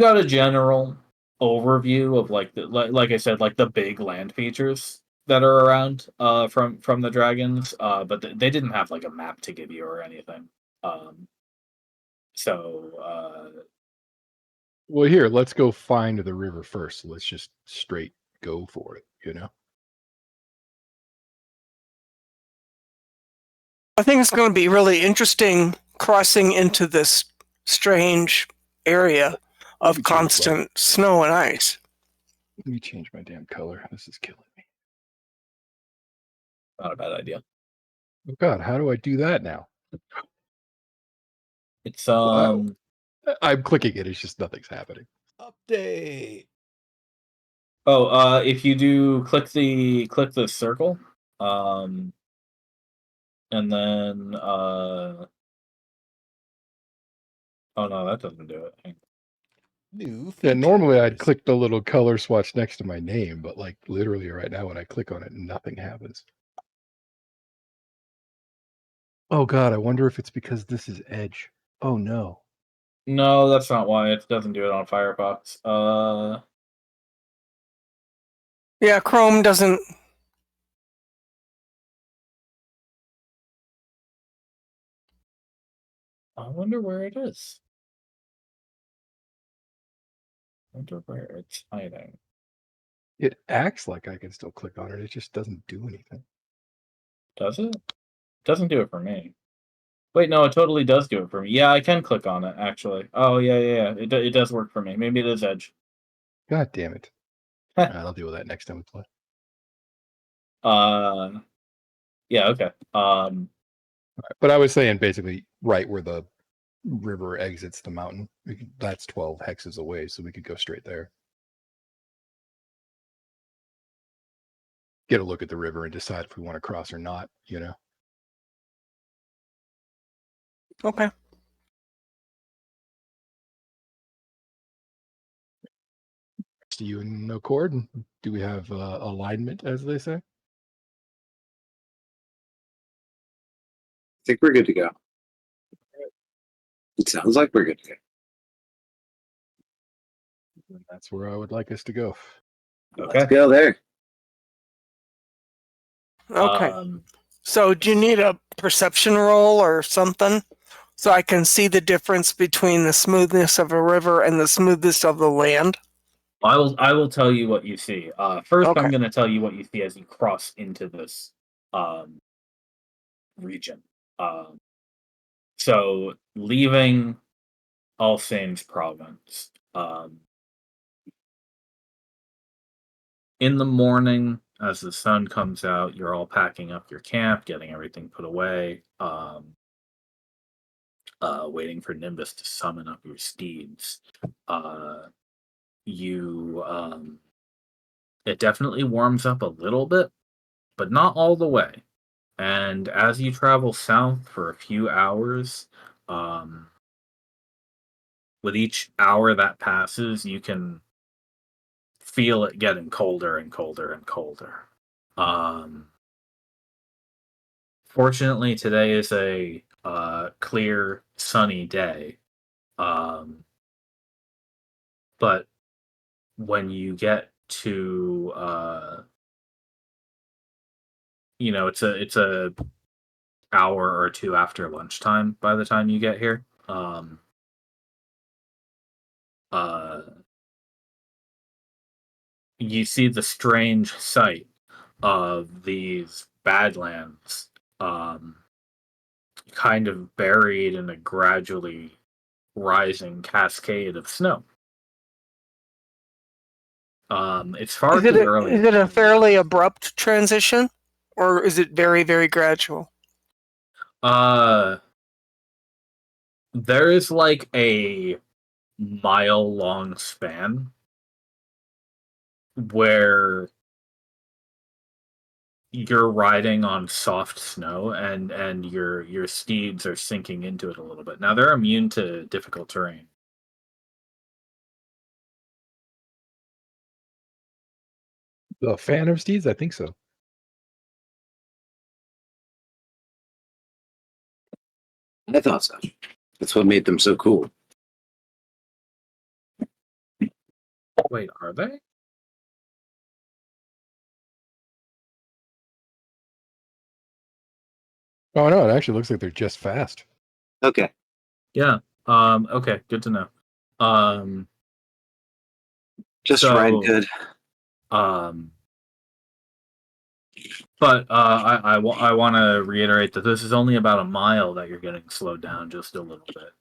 got a general overview of like I said, like the big land features. that are around from the dragons, but they didn't have like a map to give you or anything. So Well, here, let's go find the river first. Let's just straight go for it, you know? I think it's going to be really interesting crossing into this strange area of constant snow and ice. Let me change my damn color. This is killing me. not a bad idea. Oh God, how do I do that now? It's Wow. I'm clicking it. It's just nothing's happening. Update. if you do click the circle, and then oh no, that doesn't do it. New Yeah, normally I'd features. click the little color swatch next to my name, but like literally right now when I click on it, nothing happens. Oh God, I wonder if it's because this is Edge. Oh no. No, that's not why. It doesn't do it on Firefox. Yeah, Chrome doesn't. I wonder where it is. I wonder where it's hiding. It acts like I can still click on it. It just doesn't do anything. Does it? Doesn't do it for me. Wait, no, it totally does do it for me. Yeah, I can click on it, actually. Oh, yeah. It does work for me. Maybe it is Edge. God damn it. I'll deal with that next time we play. Yeah, okay. But I was saying basically right where the river exits the mountain. That's 12 hexes away, so we could go straight there. Get a look at the river and decide if we want to cross or not, you know? Okay. Do you in Accord? Do we have alignment, as they say? I think we're good to go. It sounds like we're good to go. And that's where I would like us to go. Okay. Let's go there. Okay. So do you need a perception roll or something so I can see the difference between the smoothness of a river and the smoothness of the land? I will tell you what you see. First, Okay. I'm going to tell you what you see as you cross into this region. So, leaving Alsane's province, in the morning, as the sun comes out, you're all packing up your camp, getting everything put away, waiting for Nimbus to summon up your steeds. It definitely warms up a little bit, but not all the way. And as you travel south for a few hours, with each hour that passes, you can feel it getting colder and colder and colder. Fortunately, today is a clear, sunny day. But when you get to, it's a hour or two after lunchtime by the time you get here. You see the strange sight of these badlands, kind of buried in a gradually rising cascade of snow. It's far too early. Is it a fairly abrupt transition, or is it very, very gradual? There is like a mile-long span where you're riding on soft snow and your steeds are sinking into it a little bit. Now they're immune to difficult terrain. The fan of steeds? I think so. I thought so. That's what made them so cool. Wait, are they? Oh no, it actually looks like they're just fast. Okay. Yeah. Okay. Good to know. Just So, ride good. But I want to reiterate that this is only about a mile that you're getting slowed down just a little bit.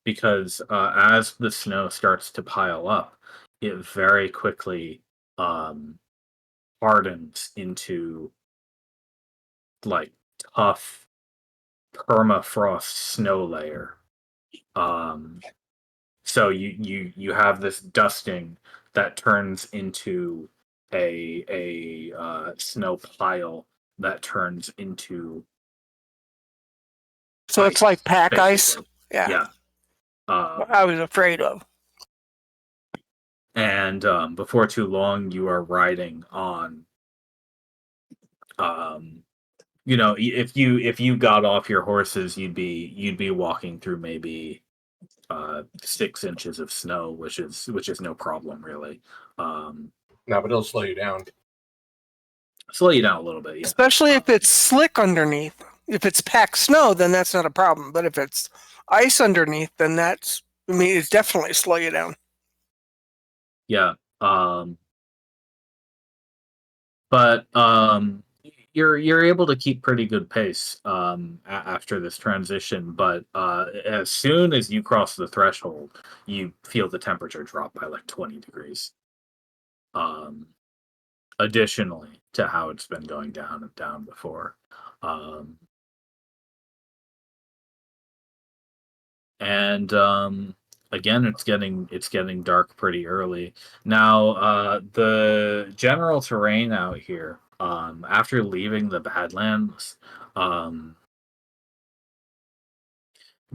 Because as the snow starts to pile up, it very quickly hardens into like tough permafrost snow layer. So you have this dusting that turns into a snow pile that turns into So it's like pack ice. basically. Yeah. Yeah. What I was afraid of. And before too long, you are riding on. If you got off your horses, you'd be walking through maybe 6 inches of snow, which is no problem really. No, but it'll slow you down. Slow you down a little bit, yeah. Especially if it's slick underneath. If it's packed snow, then that's not a problem. But if it's ice underneath, then it's definitely slow you down. Yeah. But you're able to keep pretty good pace after this transition. But as soon as you cross the threshold, you feel the temperature drop by like 20 degrees. Additionally to how it's been going down and down before. And again, it's getting dark pretty early now. The general terrain out here, after leaving the Badlands,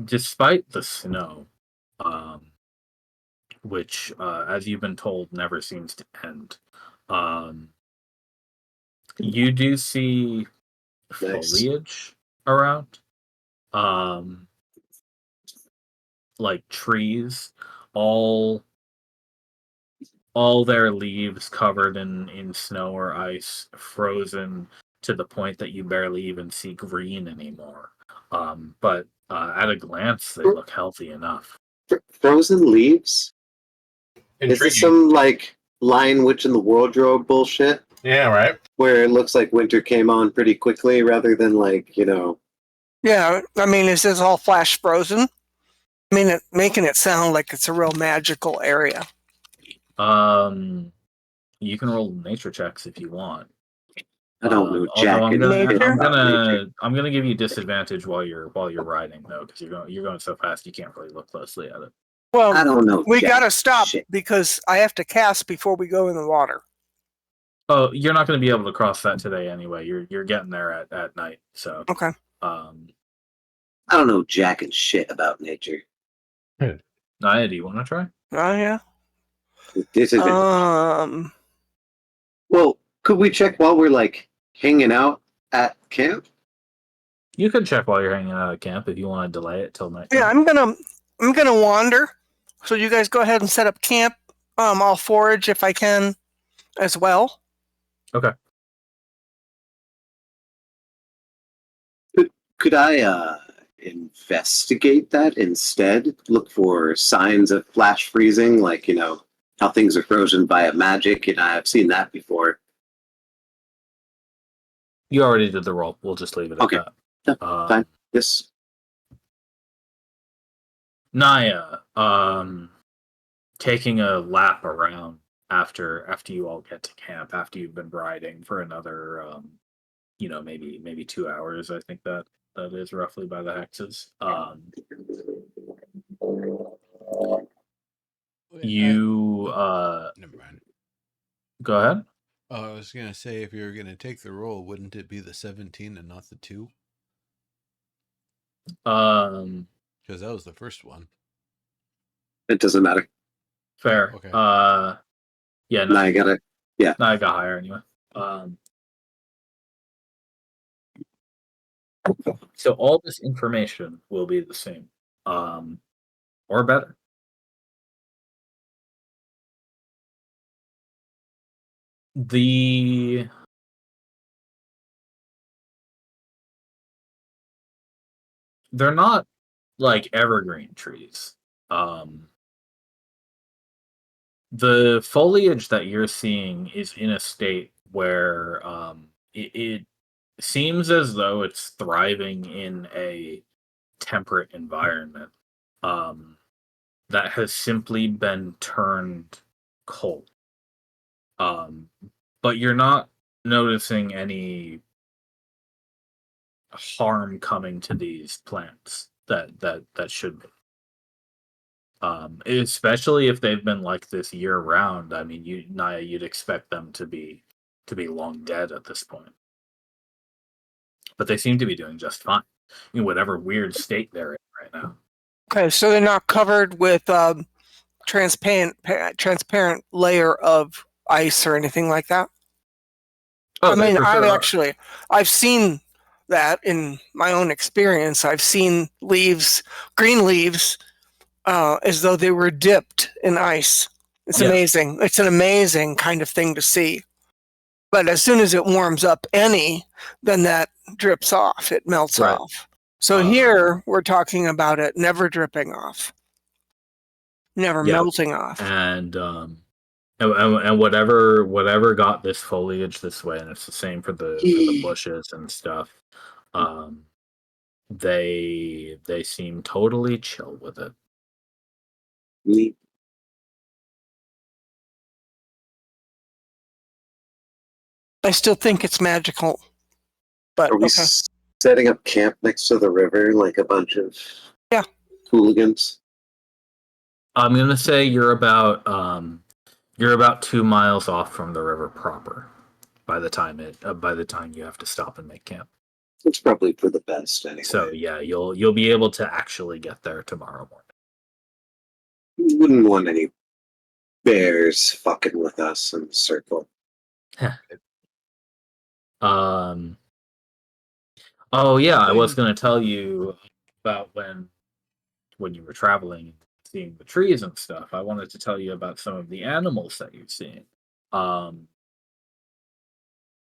despite the snow, which as you've been told never seems to end, you do see Nice. foliage around, like trees, all their leaves covered in snow or ice, frozen to the point that you barely even see green anymore. But at a glance, they look healthy enough. Frozen leaves? Is this Intriguing. some like Lion Witch in the Wardrobe bullshit? Yeah, right. Where it looks like winter came on pretty quickly rather than like, Yeah, I mean, is this all flash frozen? I mean, making it sound like it's a real magical area. You can roll nature checks if you want. I don't know Although jack I'm and gonna shit Nature? about nature. I'm gonna give you disadvantage while you're riding though, because you're going so fast you can't really look closely at it. I Well, don't know we jack gotta stop shit. because I have to cast before we go in the water. Oh, you're not going to be able to cross that today anyway. You're getting there at night. So, Okay. I don't know jack and shit about nature. Naya, do you want to try? Oh yeah. Disadvantage. Well, could we check while we're like hanging out at camp? You can check while you're hanging out at camp if you want to delay it till night. Yeah, I'm gonna wander. So you guys go ahead and set up camp. I'll forage if I can as well. Okay. Could I investigate that instead? Look for signs of flash freezing, like, how things are frozen by magic, and I've seen that before. You already did the roll. We'll just leave it at Okay. that. Fine. Yes. Naya, taking a lap around after you all get to camp, after you've been riding for another maybe 2 hours. I think that is roughly by the hexes. You Never mind. go ahead. I was gonna say, if you were gonna take the roll, wouldn't it be the 17 and not the 2? Because that was the first one. It doesn't matter. Fair. Okay. Yeah, Now I got it. Yeah. No, I got higher anyway. So all this information will be the same, or better. The they're not like evergreen trees. The foliage that you're seeing is in a state where it seems as though it's thriving in a temperate environment that has simply been turned cold. But you're not noticing any harm coming to these plants that should be. Especially if they've been like this year round. I mean, you'd expect them to be long dead at this point. But they seem to be doing just fine in whatever weird state they're in right now. Okay, so they're not covered with transparent layer of ice or anything like that. Oh, I mean, for sure I've seen that in my own experience. I've seen green leaves, as though they were dipped in ice. It's amazing. It's an amazing kind of thing to see. But as soon as it warms up then that drips off. It melts off. So here we're talking about it never dripping off, never melting off. And whatever got this foliage this way, and it's the same for the bushes and stuff. They seem totally chill with it. I still think it's magical. But are we setting up camp next to the river like a bunch of hooligans? I'm gonna say you're about 2 miles off from the river proper by the time you have to stop and make camp. It's probably for the best anyway. So yeah, you'll be able to actually get there tomorrow morning. We wouldn't want any bears fucking with us in the circle. Oh yeah, I was gonna tell you about when you were traveling and seeing the trees and stuff. I wanted to tell you about some of the animals that you've seen,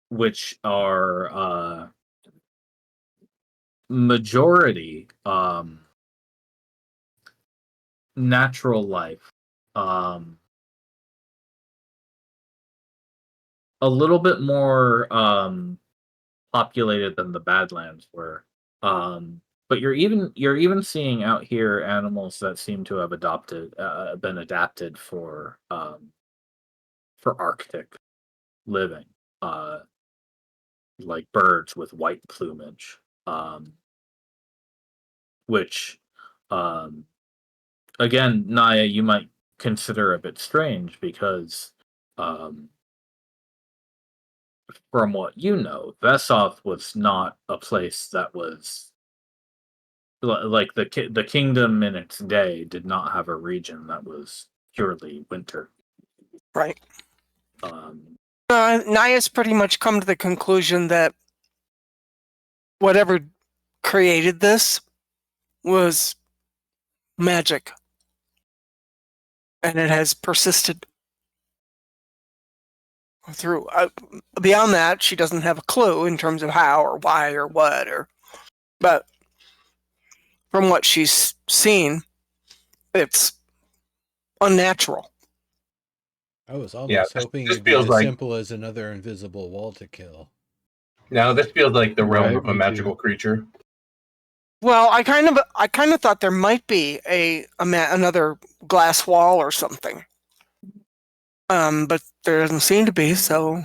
which are majority natural life, a little bit more populated than the Badlands were. But you're even seeing out here animals that seem to have been adapted for Arctic living, like birds with white plumage, which, again, Naya, you might consider a bit strange because, from what you know, Vesoth was not a place that was like the kingdom in its day did not have a region that was purely winter. Right. Naya's pretty much come to the conclusion that whatever created this was magic, and it has persisted through. Beyond that, she doesn't have a clue in terms of how or why or what, but from what she's seen, it's unnatural. I was almost hoping it'd be as simple as another invisible wall to kill. No, this feels like the realm of a magical creature. Well, I kind of thought there might be another glass wall or something, but there doesn't seem to be. So,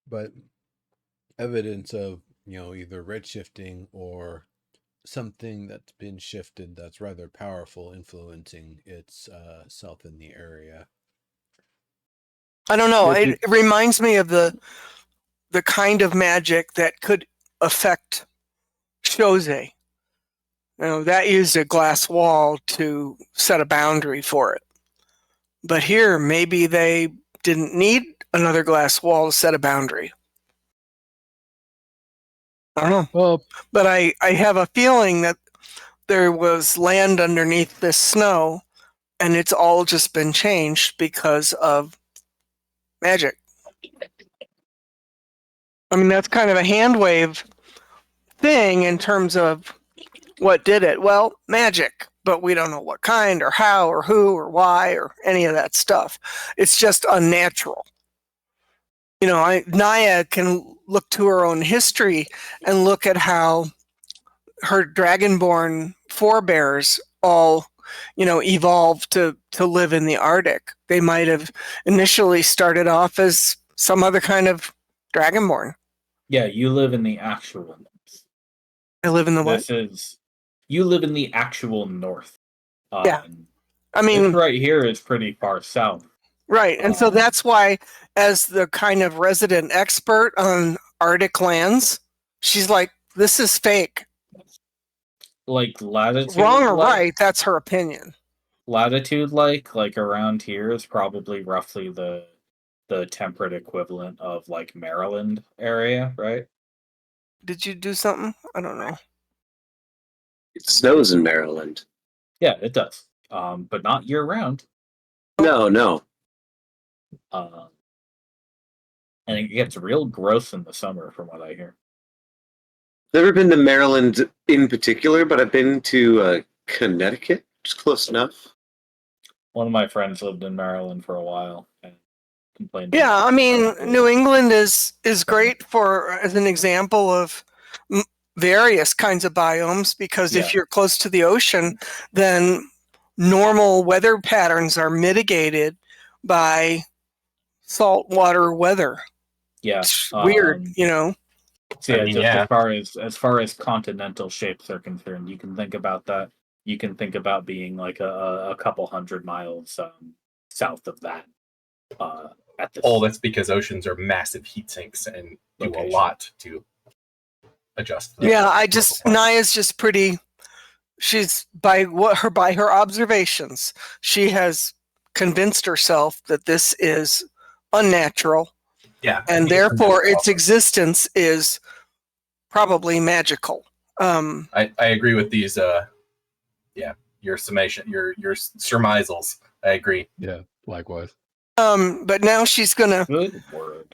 but evidence of either redshifting or something that's been shifted that's rather powerful, influencing itself in the area. I don't know. It reminds me of the kind of magic that could affect Chose. That used a glass wall to set a boundary for it. But here, maybe they didn't need another glass wall to set a boundary. I don't know. Well, but I have a feeling that there was land underneath this snow, and it's all just been changed because of magic. I mean, that's kind of a hand wave thing in terms of what did it. Well, magic, but we don't know what kind or how or who or why or any of that stuff. It's just unnatural. You know, Naya can look to her own history and look at how her dragonborn forebears all, you know, evolved to live in the Arctic. They might have initially started off as some other kind of dragonborn. Yeah, you live in the actual north. I live in the what? You live in the actual north. Yeah. I mean, this right here is pretty far south. Right. And so that's why, as the kind of resident expert on Arctic lands, she's like, this is fake. Like latitude. Wrong or right, that's her opinion. Latitude like around here is probably roughly the temperate equivalent of like Maryland area, right? Did you do something? I don't know. It snows in Maryland. Yeah, it does. But not year round. No. And it gets real gross in the summer, from what I hear. Never been to Maryland in particular, but I've been to Connecticut. It's close enough. One of my friends lived in Maryland for a while and complained. Yeah, I mean, New England is great as an example of various kinds of biomes, because if you're close to the ocean, then normal weather patterns are mitigated by saltwater weather. Yeah, it's weird, you know. So yeah, as far as continental shapes are concerned, you can think about that. You can think about being like a couple 100 miles south of that. That's because oceans are massive heat sinks and do a lot to adjust. Yeah, Naya's just pretty. She's by her observations, she has convinced herself that this is unnatural. Yeah, and therefore its existence is probably magical. I agree with these. Your summation, your surmisals. I agree. Yeah, likewise. But now she's gonna. Good word.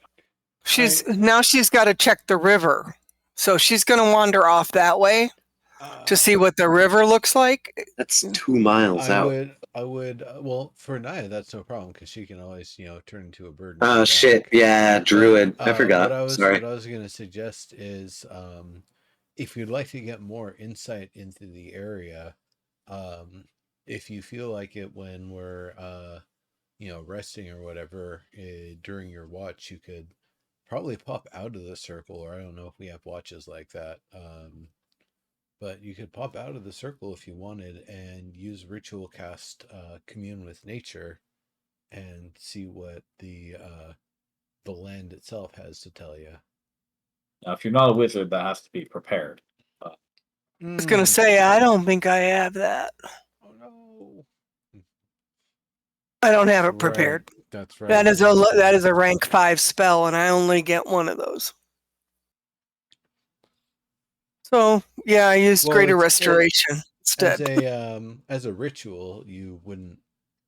She's got to check the river, so she's gonna wander off that way to see what the river looks like. That's 2 miles out. I would. Well, for Naya, that's no problem because she can always, turn into a bird. Oh shit! Yeah, druid. I forgot. Sorry. What I was going to suggest is, if you'd like to get more insight into the area, if you feel like it when we're, resting or whatever during your watch, you could probably pop out of the circle, or I don't know if we have watches like that. But you could pop out of the circle if you wanted and use ritual cast commune with nature and see what the land itself has to tell you. Now, if you're not a wizard, that has to be prepared. I was gonna say, I don't think I have that. Oh no! I don't have it prepared. Right. That's right. That is a rank 5 spell, and I only get one of those. So yeah, I used Greater Restoration instead. As a ritual, you wouldn't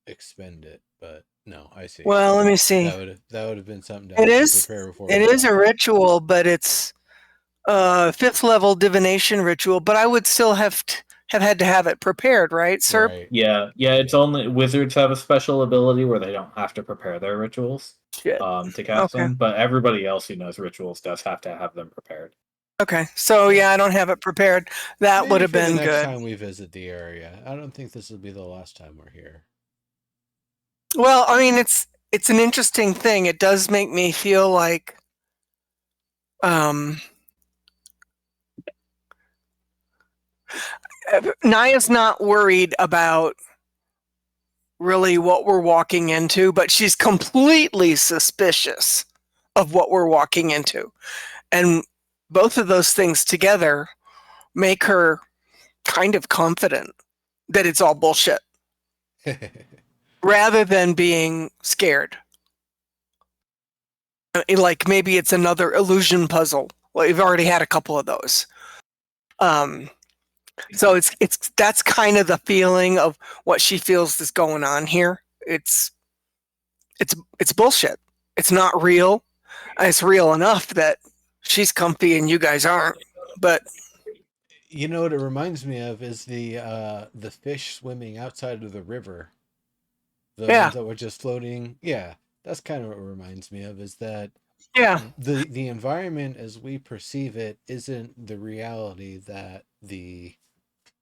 expend it, but no, I see. Well, let me see. That would have been something to prepare before. It is a ritual, but it's 5th level divination ritual. But I would still have had to have it prepared, right, sir? Right. Yeah. It's only wizards have a special ability where they don't have to prepare their rituals to cast them, but everybody else who knows rituals does have to have them prepared. Okay, so yeah, I don't have it prepared. That would have been good. Next time we visit the area, I don't think this will be the last time we're here. Well, I mean, it's an interesting thing. It does make me feel like, Naya's not worried about really what we're walking into, but she's completely suspicious of what we're walking into, and both of those things together make her kind of confident that it's all bullshit rather than being scared. Like maybe it's another illusion puzzle. Well, we've already had a couple of those. So that's kind of the feeling of what she feels is going on here. It's bullshit. It's not real. It's real enough that she's comfy and you guys aren't. But You know what it reminds me of is the fish swimming outside of the river. The Yeah. ones that were just floating. Yeah, that's kind of what it reminds me of, is that yeah, the environment as we perceive it isn't the reality that the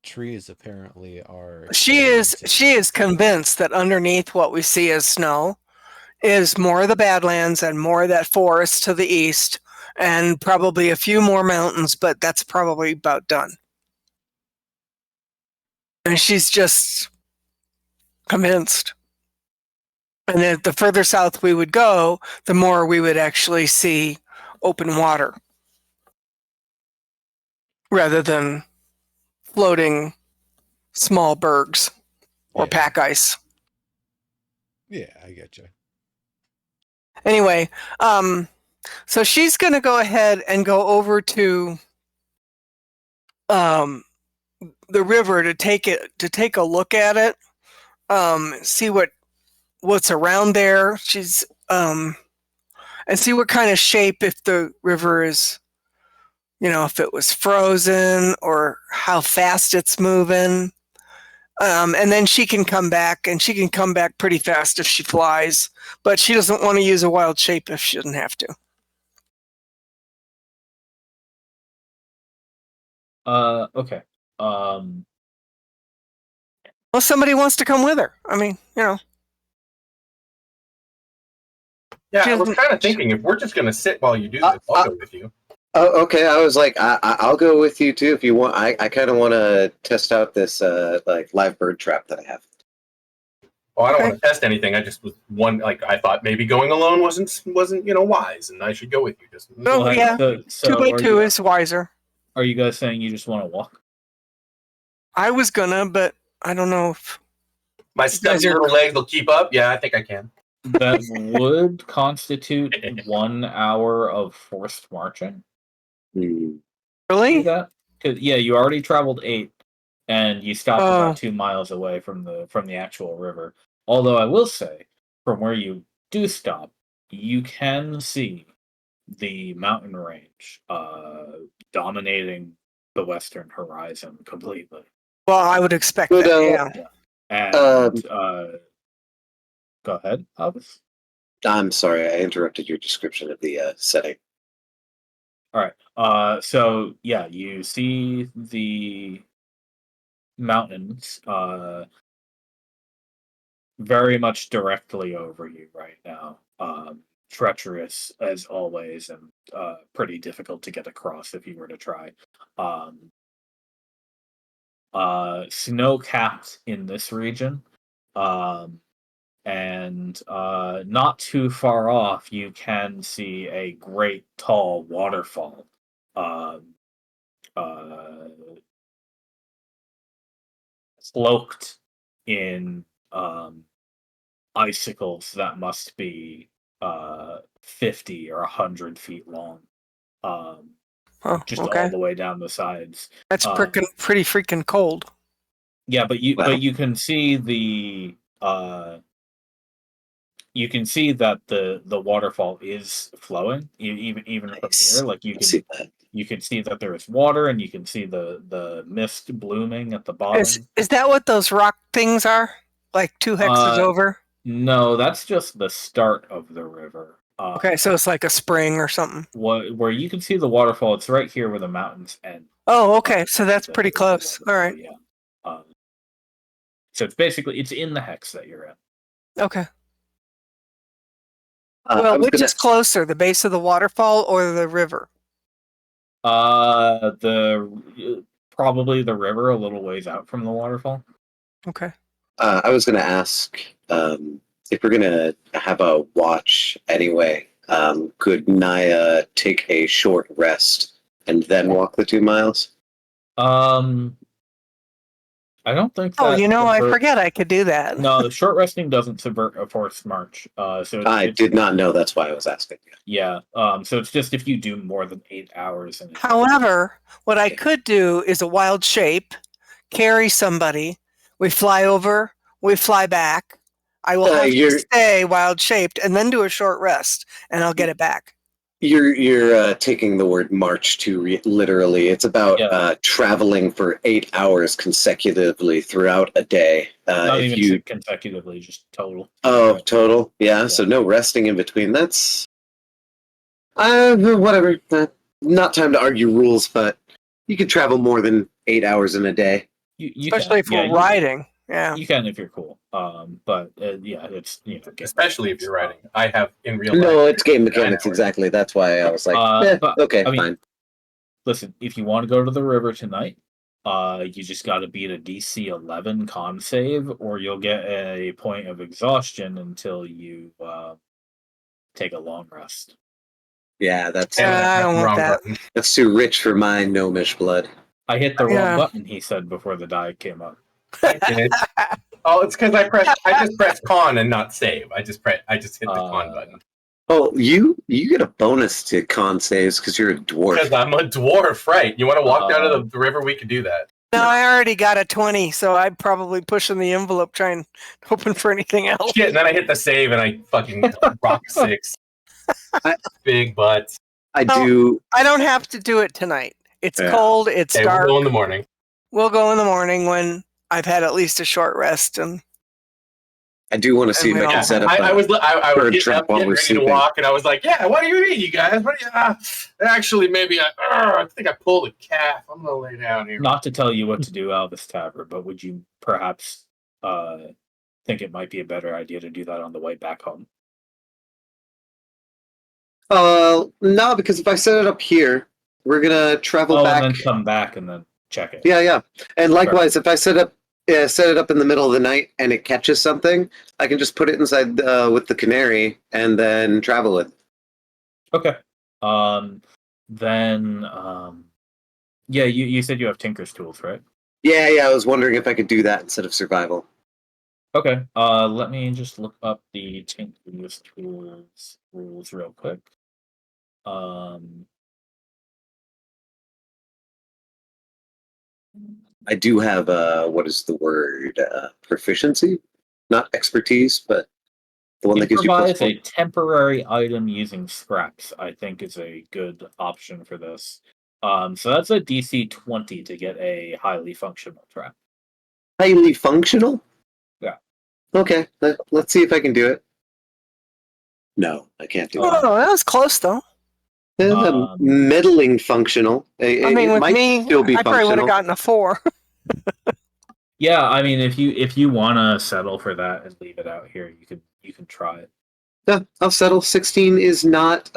trees apparently are she is experiencing. convinced that underneath what we see as snow is more of the Badlands and more of that forest to the east, and probably a few more mountains, but that's probably about done. And she's just convinced. And then the further south we would go, the more we would actually see open water rather than floating small bergs or Yeah. pack ice. Yeah, I get you. Anyway, so she's going to go ahead and go over to the river to take a look at it, see what's around there. She's and see what kind of shape, if the river is, if it was frozen or how fast it's moving. And then she can come back, and she can come back pretty fast if she flies, but she doesn't want to use a wild shape if she doesn't have to. Okay. Well, somebody wants to come with her. I mean, Yeah, I was kind of thinking if we're just going to sit while you do this, I'll go with you. Oh, okay. I was like, I'll go with you too if you want. I kind of want to test out this like live bird trap that I have. Oh, I don't want to test anything. I just was I thought maybe going alone wasn't wise, and I should go with you. yeah. So 2x2 is wiser. Are you guys saying you just want to walk? I was gonna, but I don't know if my stubby little legs will keep up. Yeah, I think I can. That would constitute 1 hour of forced marching. Really? That? Yeah, you already traveled 8, and you stopped about 2 miles away from the actual river. Although I will say, from where you do stop, you can see the mountain range dominating the western horizon completely. Well, I would expect that. Yeah. And go ahead, Albus. I'm sorry, I interrupted your description of the setting. All right. So yeah, you see the mountains very much directly over you right now. Treacherous as always, and pretty difficult to get across if you were to try. Snow-capped in this region. And not too far off, you can see a great tall waterfall. Cloaked in icicles that must be 50 or 100 feet long. Just all the way down the sides. That's pretty freaking cold. Yeah, but you can see the you can see that the waterfall is flowing even from here. Like you can see that there is water, and you can see the mist blooming at the bottom. Is that what those rock things are? Like 2 hexes over? No, that's just the start of the river. Okay, so it's like a spring or something. Where you can see the waterfall, it's right here where the mountains end. Oh, okay, so that's pretty close. All right. Yeah. So it's in the hex that you're in. Okay. Well, which is closer, the base of the waterfall or the river? Probably the river, a little ways out from the waterfall. Okay. I was going to ask if we're going to have a watch anyway. Could Naya take a short rest and then walk the 2 miles? I don't think that... I forget I could do that. No, short resting doesn't subvert a forced march. I did not know, that's why I was asking. Yeah, so it's just if you do more than 8 hours. However, what I could do is a wild shape, carry somebody, we fly over, we fly back. I will have to stay wild shaped and then do a short rest, and I'll get it back. You're taking the word march too literally. It's about Yeah. traveling for 8 hours consecutively throughout a day. Not If even you consecutively, just total. total, yeah. So no resting in between. That's whatever. Not time to argue rules, but you can travel more than 8 hours in a day. You Especially if we're riding. Yeah. You can if you're cool. But yeah, it's Especially if you're riding. I have in real No, life. it's game mechanics exactly. That's why I was like, but, okay, I mean, fine. Listen, if you want to go to the river tonight, you just got to beat a DC 11 con save, or you'll get a point of exhaustion until you take a long rest. Yeah, that's I don't want that. Button. that's too rich for my gnomish blood. I hit the wrong button, he said before the die came up. I did. Oh, it's because I just pressed con and not save. I just hit the con button. Oh, you get a bonus to con saves because you're a dwarf. Because I'm a dwarf, right? You want to walk down to the river? We could do that. No, I already got a 20, so I'm probably pushing the envelope, hoping for anything else. Shit, and then I hit the save and I fucking rock 6. Big butts. I do. I don't have to do it tonight. It's cold. It's dark. We'll go in the morning. We'll go in the morning when I've had at least a short rest. And I do want to see if I can set up. I was getting trap while ready we're to sleeping. walk, and I was like, "Yeah, what do you mean, you guys? What do you? Actually, maybe I think I pulled a calf. I'm gonna lay down here." Not to tell you what to do, Albus Tavern, but would you perhaps think it might be a better idea to do that on the way back home? No, because if I set it up here, we're gonna travel back and then come back and then check it. Yeah, and likewise, if I set it up in the middle of the night and it catches something, I can just put it inside with the canary and then travel it. Okay. Yeah, you said you have Tinker's tools, right? Yeah. I was wondering if I could do that instead of survival. Okay. Let me just look up the Tinker's tools rules real quick. I do have what is the word? Proficiency, not expertise, but the one that gives you improvise plus a temporary item using scraps, I think, is a good option for this. So that's a DC 20 to get a highly functional trap. Highly functional? Yeah. Okay, let's see if I can do it. No, I can't do it. Oh, that was close though. Meddling functional. I mean, with me, still be I probably would have gotten a 4. Yeah, I mean, if you want to settle for that and leave it out here, you can try it. Yeah, I'll settle. 16 is not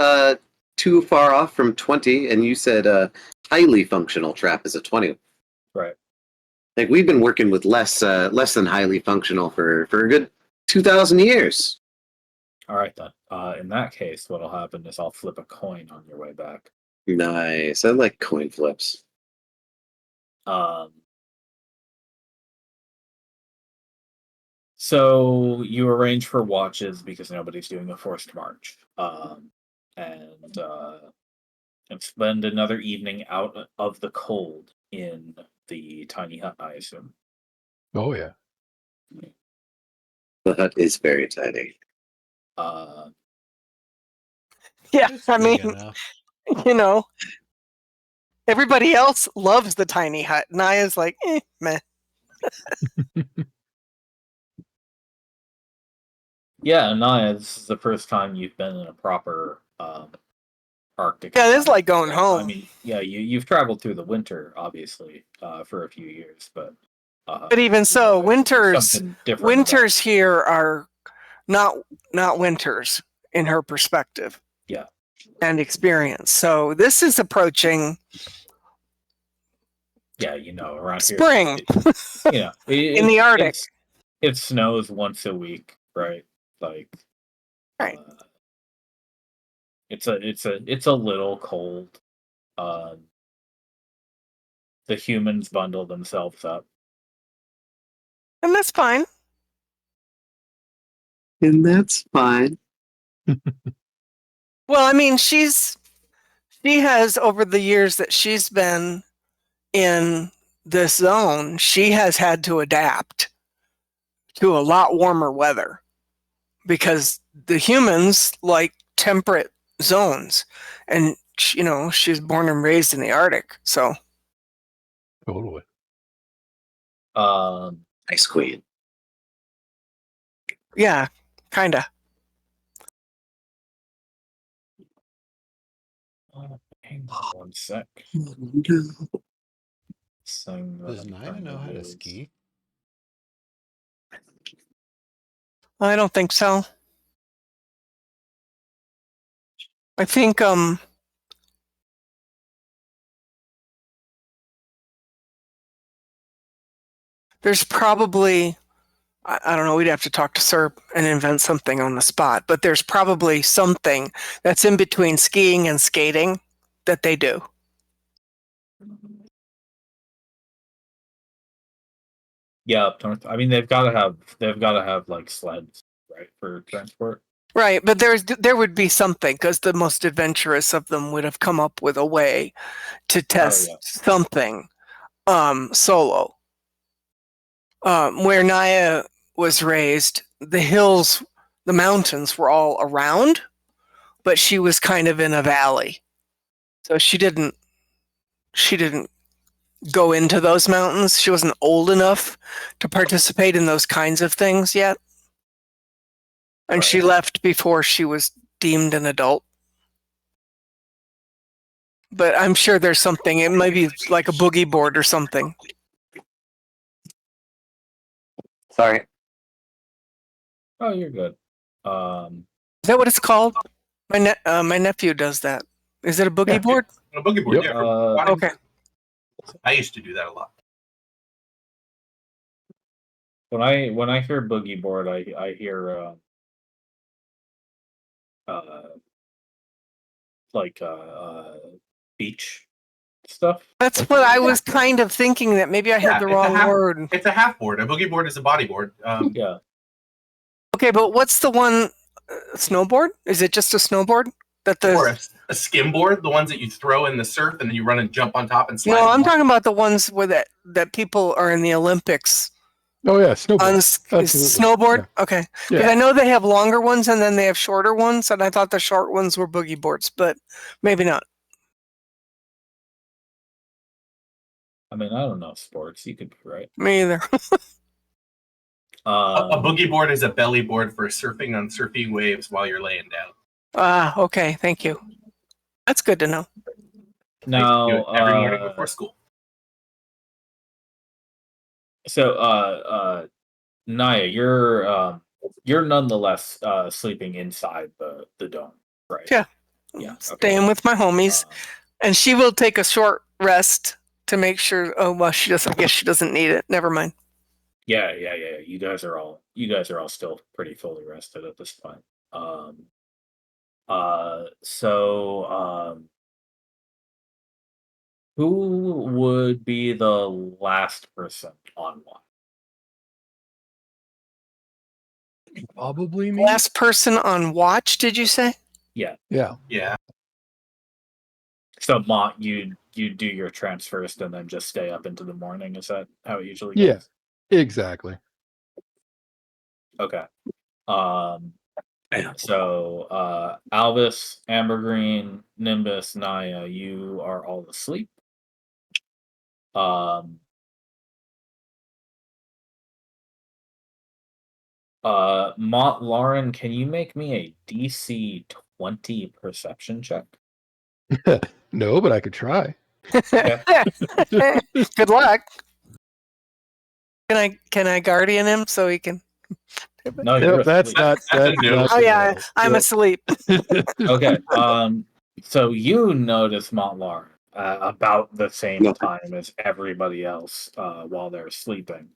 too far off from 20, and you said highly functional trap is a 20. Right. Like we've been working with less than highly functional for a good 2,000 years. All right then. In that case, what'll happen is I'll flip a coin on your way back. Nice. I like coin flips. So you arrange for watches because nobody's doing a forced march, and spend another evening out of the cold in the tiny hut, I assume. Oh yeah. The hut is very tiny. Yeah, It's I big mean, enough. Everybody else loves the tiny hut. Naya's like, meh. Yeah, Naya, this is the first time you've been in a proper Arctic. Yeah, this is like going home. I mean, yeah, you've traveled through the winter, obviously, for a few years, but even so, winters about here are not winters in her perspective. Yeah. And experience. So this is approaching. Yeah, around spring. Here, in the Arctic, it snows once a week, right? Like, right. It's a little cold. The humans bundle themselves up, and that's fine. Well, I mean, she has, over the years that she's been in this zone, she has had to adapt to a lot warmer weather because the humans like temperate zones, and she was born and raised in the Arctic, so Totally. Ice Queen. yeah, kinda. Hang on one sec. Thing that Does I'm Naya trying know how to use. ski? I don't think so. I think there's probably, I don't know, we'd have to talk to Serp and invent something on the spot, but there's probably something that's in between skiing and skating that they do. Yeah, up north. I mean, they've got to have like sleds, right, for transport. Right, but there would be something, because the most adventurous of them would have come up with a way to test something solo. Where Naya was raised, the mountains were all around, but she was kind of in a valley. So she didn't go into those mountains. She wasn't old enough to participate in those kinds of things yet. And she left before she was deemed an adult. But I'm sure there's something. It might be like a boogie board or something. Sorry. Oh, you're good. Is that what it's called? My nephew does that. Is it a boogie board? A boogie board, Yep. yeah. For Okay. I used to do that a lot. When I hear boogie board, I hear beach stuff. That's what I was kind of thinking, that maybe I had the wrong word. It's a half board. A boogie board is a body board. Yeah. Okay, but what's the one? Snowboard? Is it just a snowboard? Or a skim board, the ones that you throw in the surf and then you run and jump on top and slide. No, I'm talking about the ones where that people are in the Olympics. Oh yeah, snowboard. On snowboard? Yeah. Okay. Because I know they have longer ones and then they have shorter ones, and I thought the short ones were boogie boards, but maybe not. I mean, I don't know sports. You could be right. Me either. A boogie board is a belly board for surfing on surfing waves while you're laying down. Okay. Thank you. That's good to know. Now, every morning before school. So, Naya, you're nonetheless sleeping inside the dome, right? Yeah. Yeah. Staying with my homies, and she will take a short rest to make sure. Oh well, she doesn't. I guess she doesn't need it. Never mind. Yeah. You guys are all still pretty fully rested at this point. So, who would be the last person on one? Probably me. Last person on watch, did you say? Yeah. Yeah. So, Mont, you do your trance first and then just stay up into the morning. Is that how it usually goes? Yeah, exactly. Okay. So, Albus, Ambergreen, Nimbus, Naya, you are all asleep. Mont Lauren, can you make me a DC 20 perception check? No, but I could try. Yeah. Good luck. Can I guardian him so he can? No, you're that's asleep. not. Oh yeah, I'm asleep. Okay. So you notice Mont Lauren about the same time as everybody else while they're sleeping.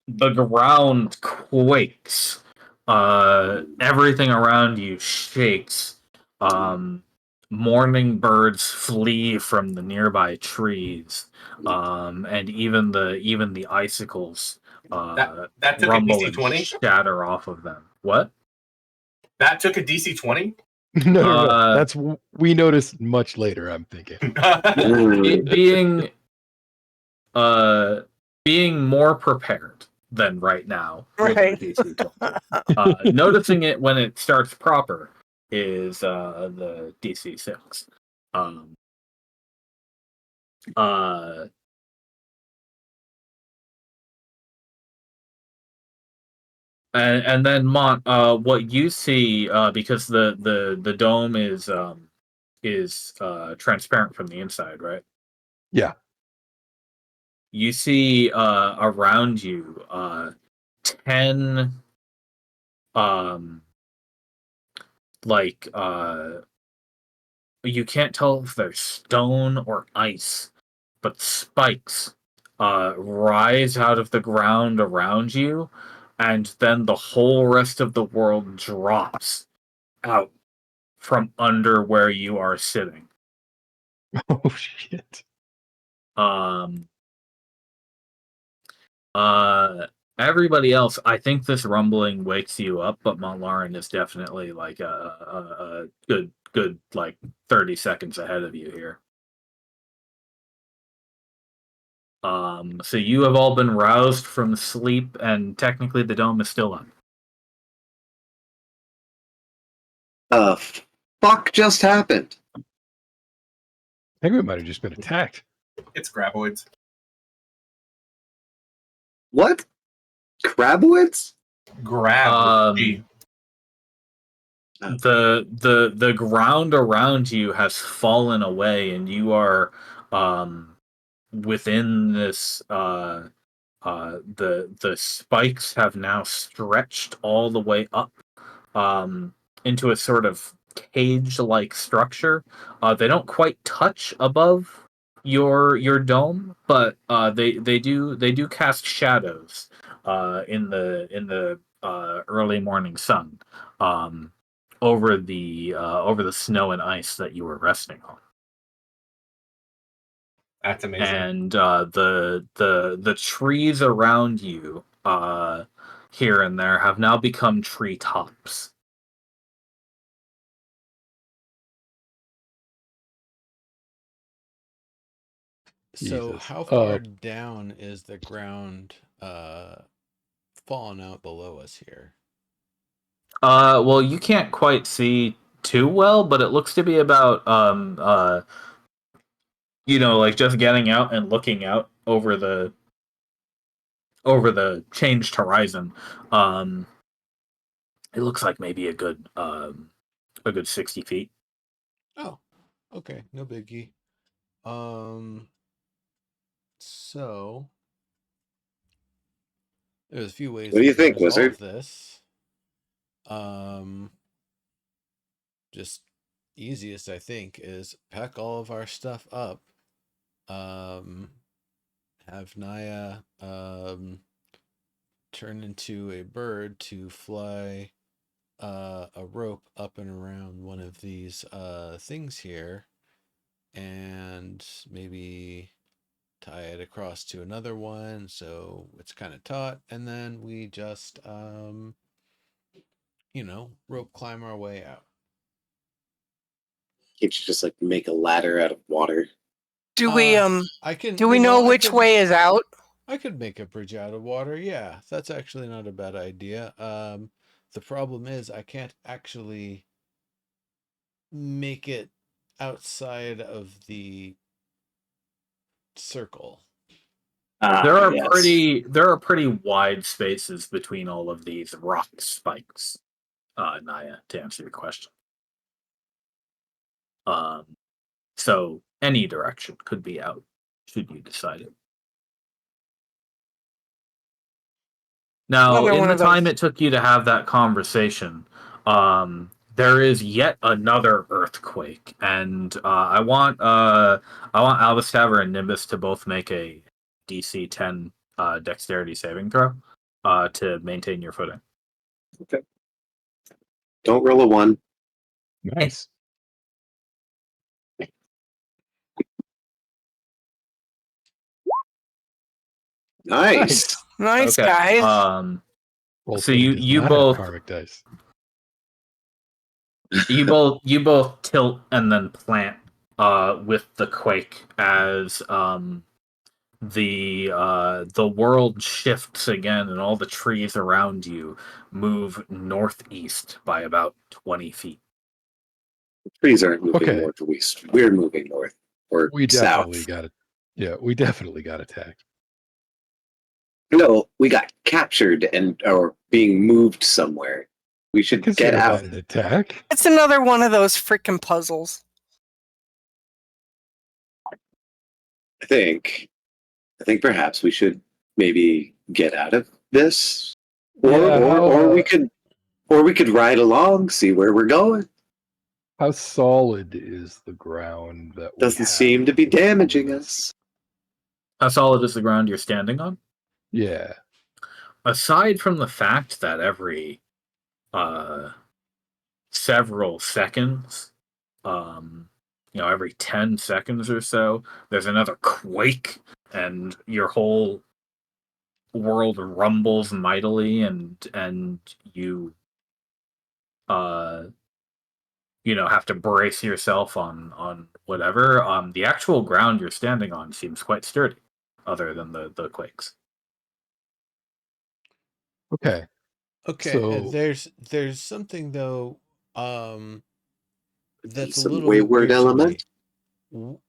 The ground quakes. Everything around you shakes. Morning birds flee from the nearby trees, and even the icicles that took rumble a DC 20? and shatter off of them. What? That took a DC 20? No. That's we noticed much later. I'm thinking. being more prepared than right now. Right. With the DC 20. Noticing it when it starts proper is the DC 6. And then Mont, what you see, because the dome is transparent from the inside, right? Yeah. You see around you 10 like you can't tell if they're stone or ice, but spikes rise out of the ground around you, and then the whole rest of the world drops out from under where you are sitting. Oh shit. Um Everybody else, I think this rumbling wakes you up, but Montlarin is definitely like a good like 30 seconds ahead of you here. So you have all been roused from sleep, and technically the dome is still up. Fuck just happened. I think we might have just been attacked. It's graboids. What? Craboids? Grab. The ground around you has fallen away, and you are within this. The spikes have now stretched all the way up into a sort of cage-like structure. They don't quite touch above your dome, but they do cast shadows in the early morning sun over the snow and ice that you were resting on. That's amazing. And the trees around you here and there have now become treetops. So Jesus. how far down is the ground falling out below us here? Well, you can't quite see too well, but it looks to be about like just getting out and looking out over the changed horizon. It looks like maybe a good 60 feet. Oh, okay, no biggie. So there's a few ways What do you we can think, resolve Wizard? this. Just easiest I think is pack all of our stuff up. Have Naya turn into a bird to fly a rope up and around one of these things here, and maybe tie it across to another one so it's kind of taut, and then we just rope climb our way out. Can't you just like make a ladder out of water? Do we I can do we know which way is out? I could make a bridge out of water. Yeah, that's actually not a bad idea. The problem is I can't actually make it outside of the circle. There are Yes. pretty wide spaces between all of these rock spikes, Naya, to answer your question. So any direction could be out, should you decide it. Now, Another in one the of those. time it took you to have that conversation, there is yet another earthquake, and I want Alvastaver and Nimbus to both make a DC 10 dexterity saving throw to maintain your footing. Okay. Don't roll a 1. Nice. Nice. Nice Okay. guys. So Roll20 does you not have both karmic dice. you both tilt and then plant with the quake as the world shifts again, and all the trees around you move northeast by about 20 feet. The trees aren't moving Okay. north or east. We're moving north or We south. definitely got it. Yeah, we definitely got attacked. No, we got captured and or being moved somewhere. We should get Consider out. that an attack. It's another one of those freaking puzzles. I think perhaps we should maybe get out of this, or Yeah, or we could ride along, see where we're going. How solid is the ground that we Doesn't have seem to be before damaging this? us. How solid is the ground you're standing on? Yeah. Aside from the fact that every several seconds, every 10 seconds or so, there's another quake, and your whole world rumbles mightily, and you have to brace yourself on whatever. The actual ground you're standing on seems quite sturdy, other than the quakes. Okay. Okay, So there's something though that's a Some little bit wayward weird to me. element.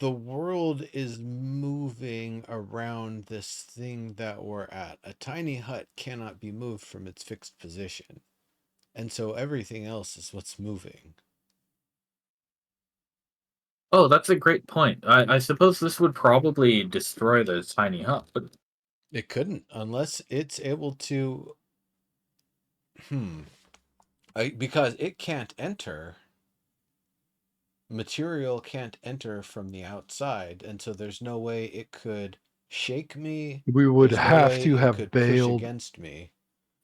The world is moving around this thing that we're at. A tiny hut cannot be moved from its fixed position. And so everything else is what's moving. Oh, that's a great point. I suppose this would probably destroy the tiny hut, but It couldn't unless it's able to because it can't enter. Material can't enter from the outside, and so there's no way it could shake me. we would There's no have way to it have could push bailed. against me.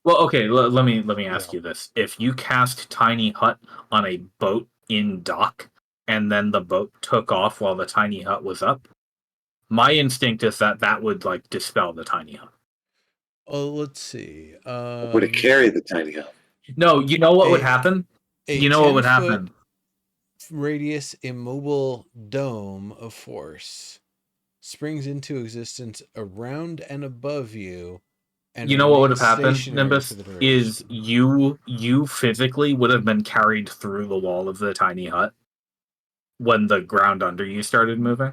well, okay. Let me ask Yeah. you this: if you cast tiny hut on a boat in dock, and then the boat took off while the tiny hut was up, my instinct is that would like dispel the tiny hut. Oh, let's see. Would it carry the tiny hut? No, you know what would A- happen? A You know what would 10-foot happen? radius immobile dome of force springs into existence around and above you, and You know what would have remains happened, stationary Nimbus, for the duration. is you physically would have been carried through the wall of the tiny hut when the ground under you started moving.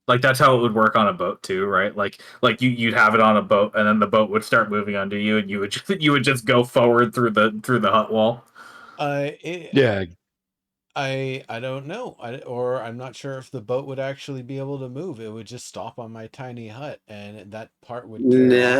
Like that's how it would work on a boat too, right? Like you'd have it on a boat, and then the boat would start moving under you, and you would just go forward through the hut wall. Yeah. I don't know, or I'm not sure if the boat would actually be able to move. It would just stop on my tiny hut, and that part would tear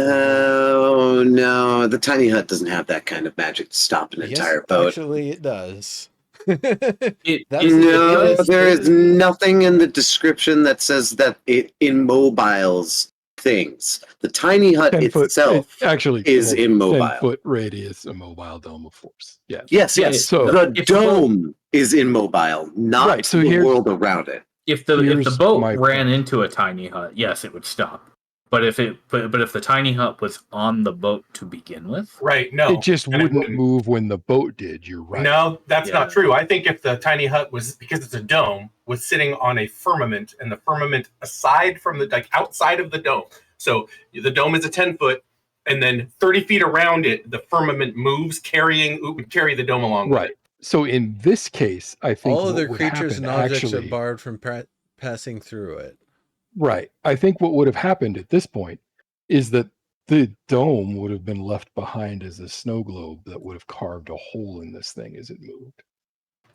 off. No. The tiny hut doesn't have that kind of magic to stop an entire boat. Actually, it does. It There is nothing in the description that says that it immobiles things. The tiny hut 10 foot itself actually is immobile. 10-foot radius immobile dome of force. Yes. Yes. So the dome is immobile, not Right, so the here's- world around it. If the Here's boat my ran point. into a tiny hut, yes, it would stop. But if the tiny hut was on the boat to begin with, Right? No, it just and it wouldn't move when the boat did. You're right. No, that's Yeah. not true. I think if the tiny hut was, because it's a dome, was sitting on a firmament, and the firmament aside from outside of the dome. So the dome is a 10-foot, and then 30 feet around it, the firmament moves, would carry the dome along. Right. With it. So in this case, I think All what other would creatures happen and objects actually, are barred from passing through it. right. I think what would have happened at this point is that the dome would have been left behind as a snow globe that would have carved a hole in this thing as it moved.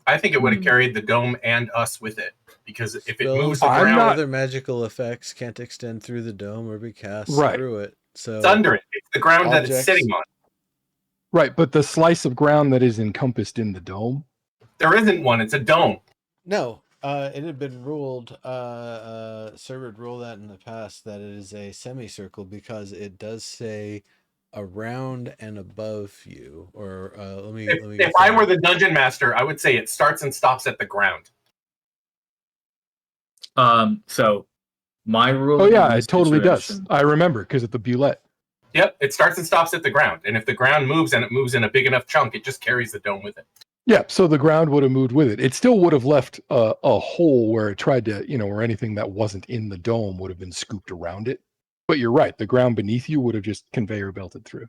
I think it would have carried the dome and us with it, because if it moves Spells around, and other magical effects can't extend through the dome or be cast Right. through it. So it's under it. It's the ground that it's objects- sitting on. Right, but the slice of ground that is encompassed in the dome. There isn't one. It's a dome. No, it had been ruled. Sir would rule that in the past that it is a semicircle because it does say around and above you. Or let me. If I were the dungeon master, I would say it starts and stops at the ground. So my rule. Oh in yeah, this it totally does. situation- I remember because of the bulette. Yep, it starts and stops at the ground, and if the ground moves and it moves in a big enough chunk, it just carries the dome with it. Yeah, so the ground would have moved with it. It still would have left a hole where it tried to, or anything that wasn't in the dome would have been scooped around it. But you're right, the ground beneath you would have just conveyor belted through.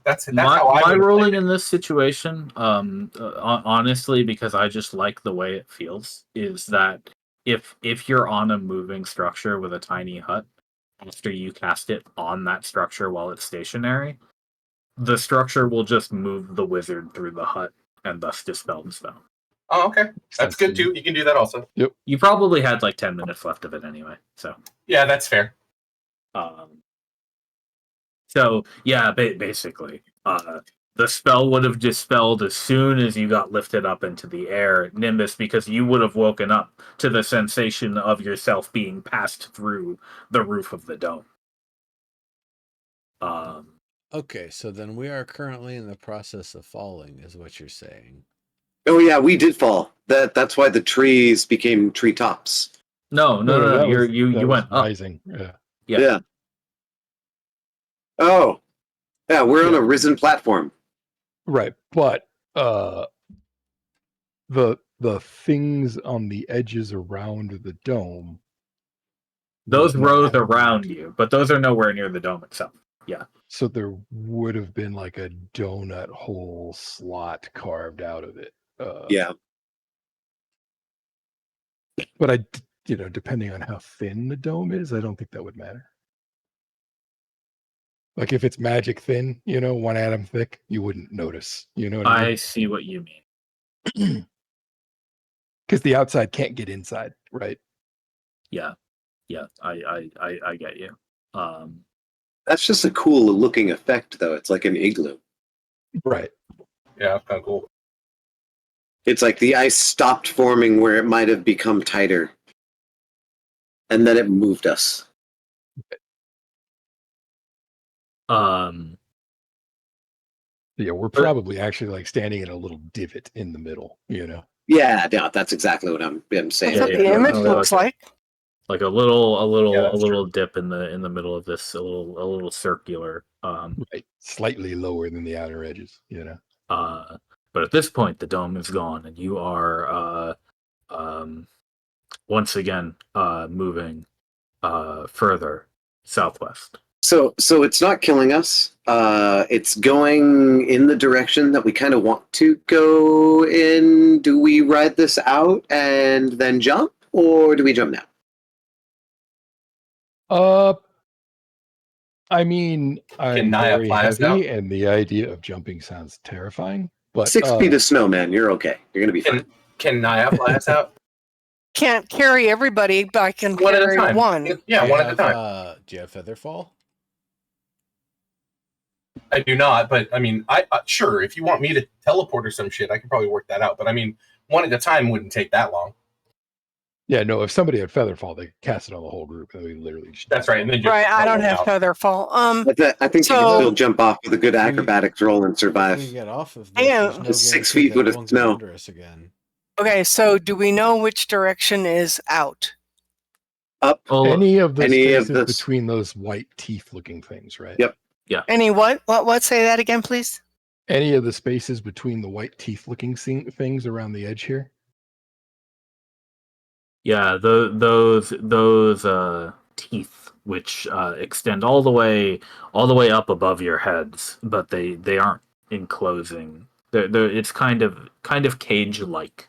That's my how I would ruling in this situation, honestly, because I just like the way it feels, is that if you're on a moving structure with a tiny hut, after you cast it on that structure while it's stationary, the structure will just move the wizard through the hut and thus dispel the spell. Oh, okay. That's good too. You can do that also. Yep. You probably had like 10 minutes left of it anyway, so. Yeah, that's fair. So yeah, basically, the spell would have dispelled as soon as you got lifted up into the air, Nimbus, because you would have woken up to the sensation of yourself being passed through the roof of the dome. Okay, so then we are currently in the process of falling, is what you're saying. Oh yeah, we did fall. That's why the trees became treetops. No. You went up. Rising. Yeah. Oh, yeah. We're on a risen platform. Right, but the things on the edges around the dome. Those rows around you, but those are nowhere near the dome itself. Yeah. So there would have been like a donut hole slot carved out of it. Yeah. But depending on how thin the dome is, I don't think that would matter. Like if it's magic thin, 1 atom thick, you wouldn't notice. You know what I mean? I see what you mean. Because the outside can't get inside, right? Yeah. I get you. That's just a cool looking effect, though. It's like an igloo. Right. Yeah, that's kind of cool. It's like the ice stopped forming where it might have become tighter, and then it moved us. Yeah, we're probably actually like standing in a little divot in the middle, Yeah, that's exactly what I'm saying. That's what the image looks like. Like a little dip in the middle of this, a little circular. Right, slightly lower than the outer edges, But at this point, the dome is gone, and you are once again moving further southwest. So it's not killing us. It's going in the direction that we kind of want to go in. Do we ride this out and then jump, or do we jump now? I mean, I'm Naya very fly us out? heavy, and the idea of jumping sounds terrifying. But 6 feet of snow, man. You're okay. You're gonna be fine. Can Naya fly us out? Can't carry everybody, but I can One at a carry time. one. Yeah, one at a time. Do you have Featherfall? I do not, but I mean, I sure, if you want me to teleport or some shit, I could probably work that out. But I mean, one at a time wouldn't take that long. Yeah, no, if somebody had Featherfall, they could cast it on the whole group, and we literally just That's right. And then Right, I don't have Featherfall. I think you can still jump off with a good acrobatics roll and survive. We get off of this, Yeah. there's no 6 guarantee feet that would have one's snow. under us again. Okay, so do we know which direction is out? Up. any of the Any of spaces this- between those white teeth-looking things, right? Yep. Any what? What? Say that again, please. Any of the spaces between the white teeth-looking things around the edge here. Yeah, those teeth which extend all the way up above your heads, but they aren't enclosing. It's kind of cage-like.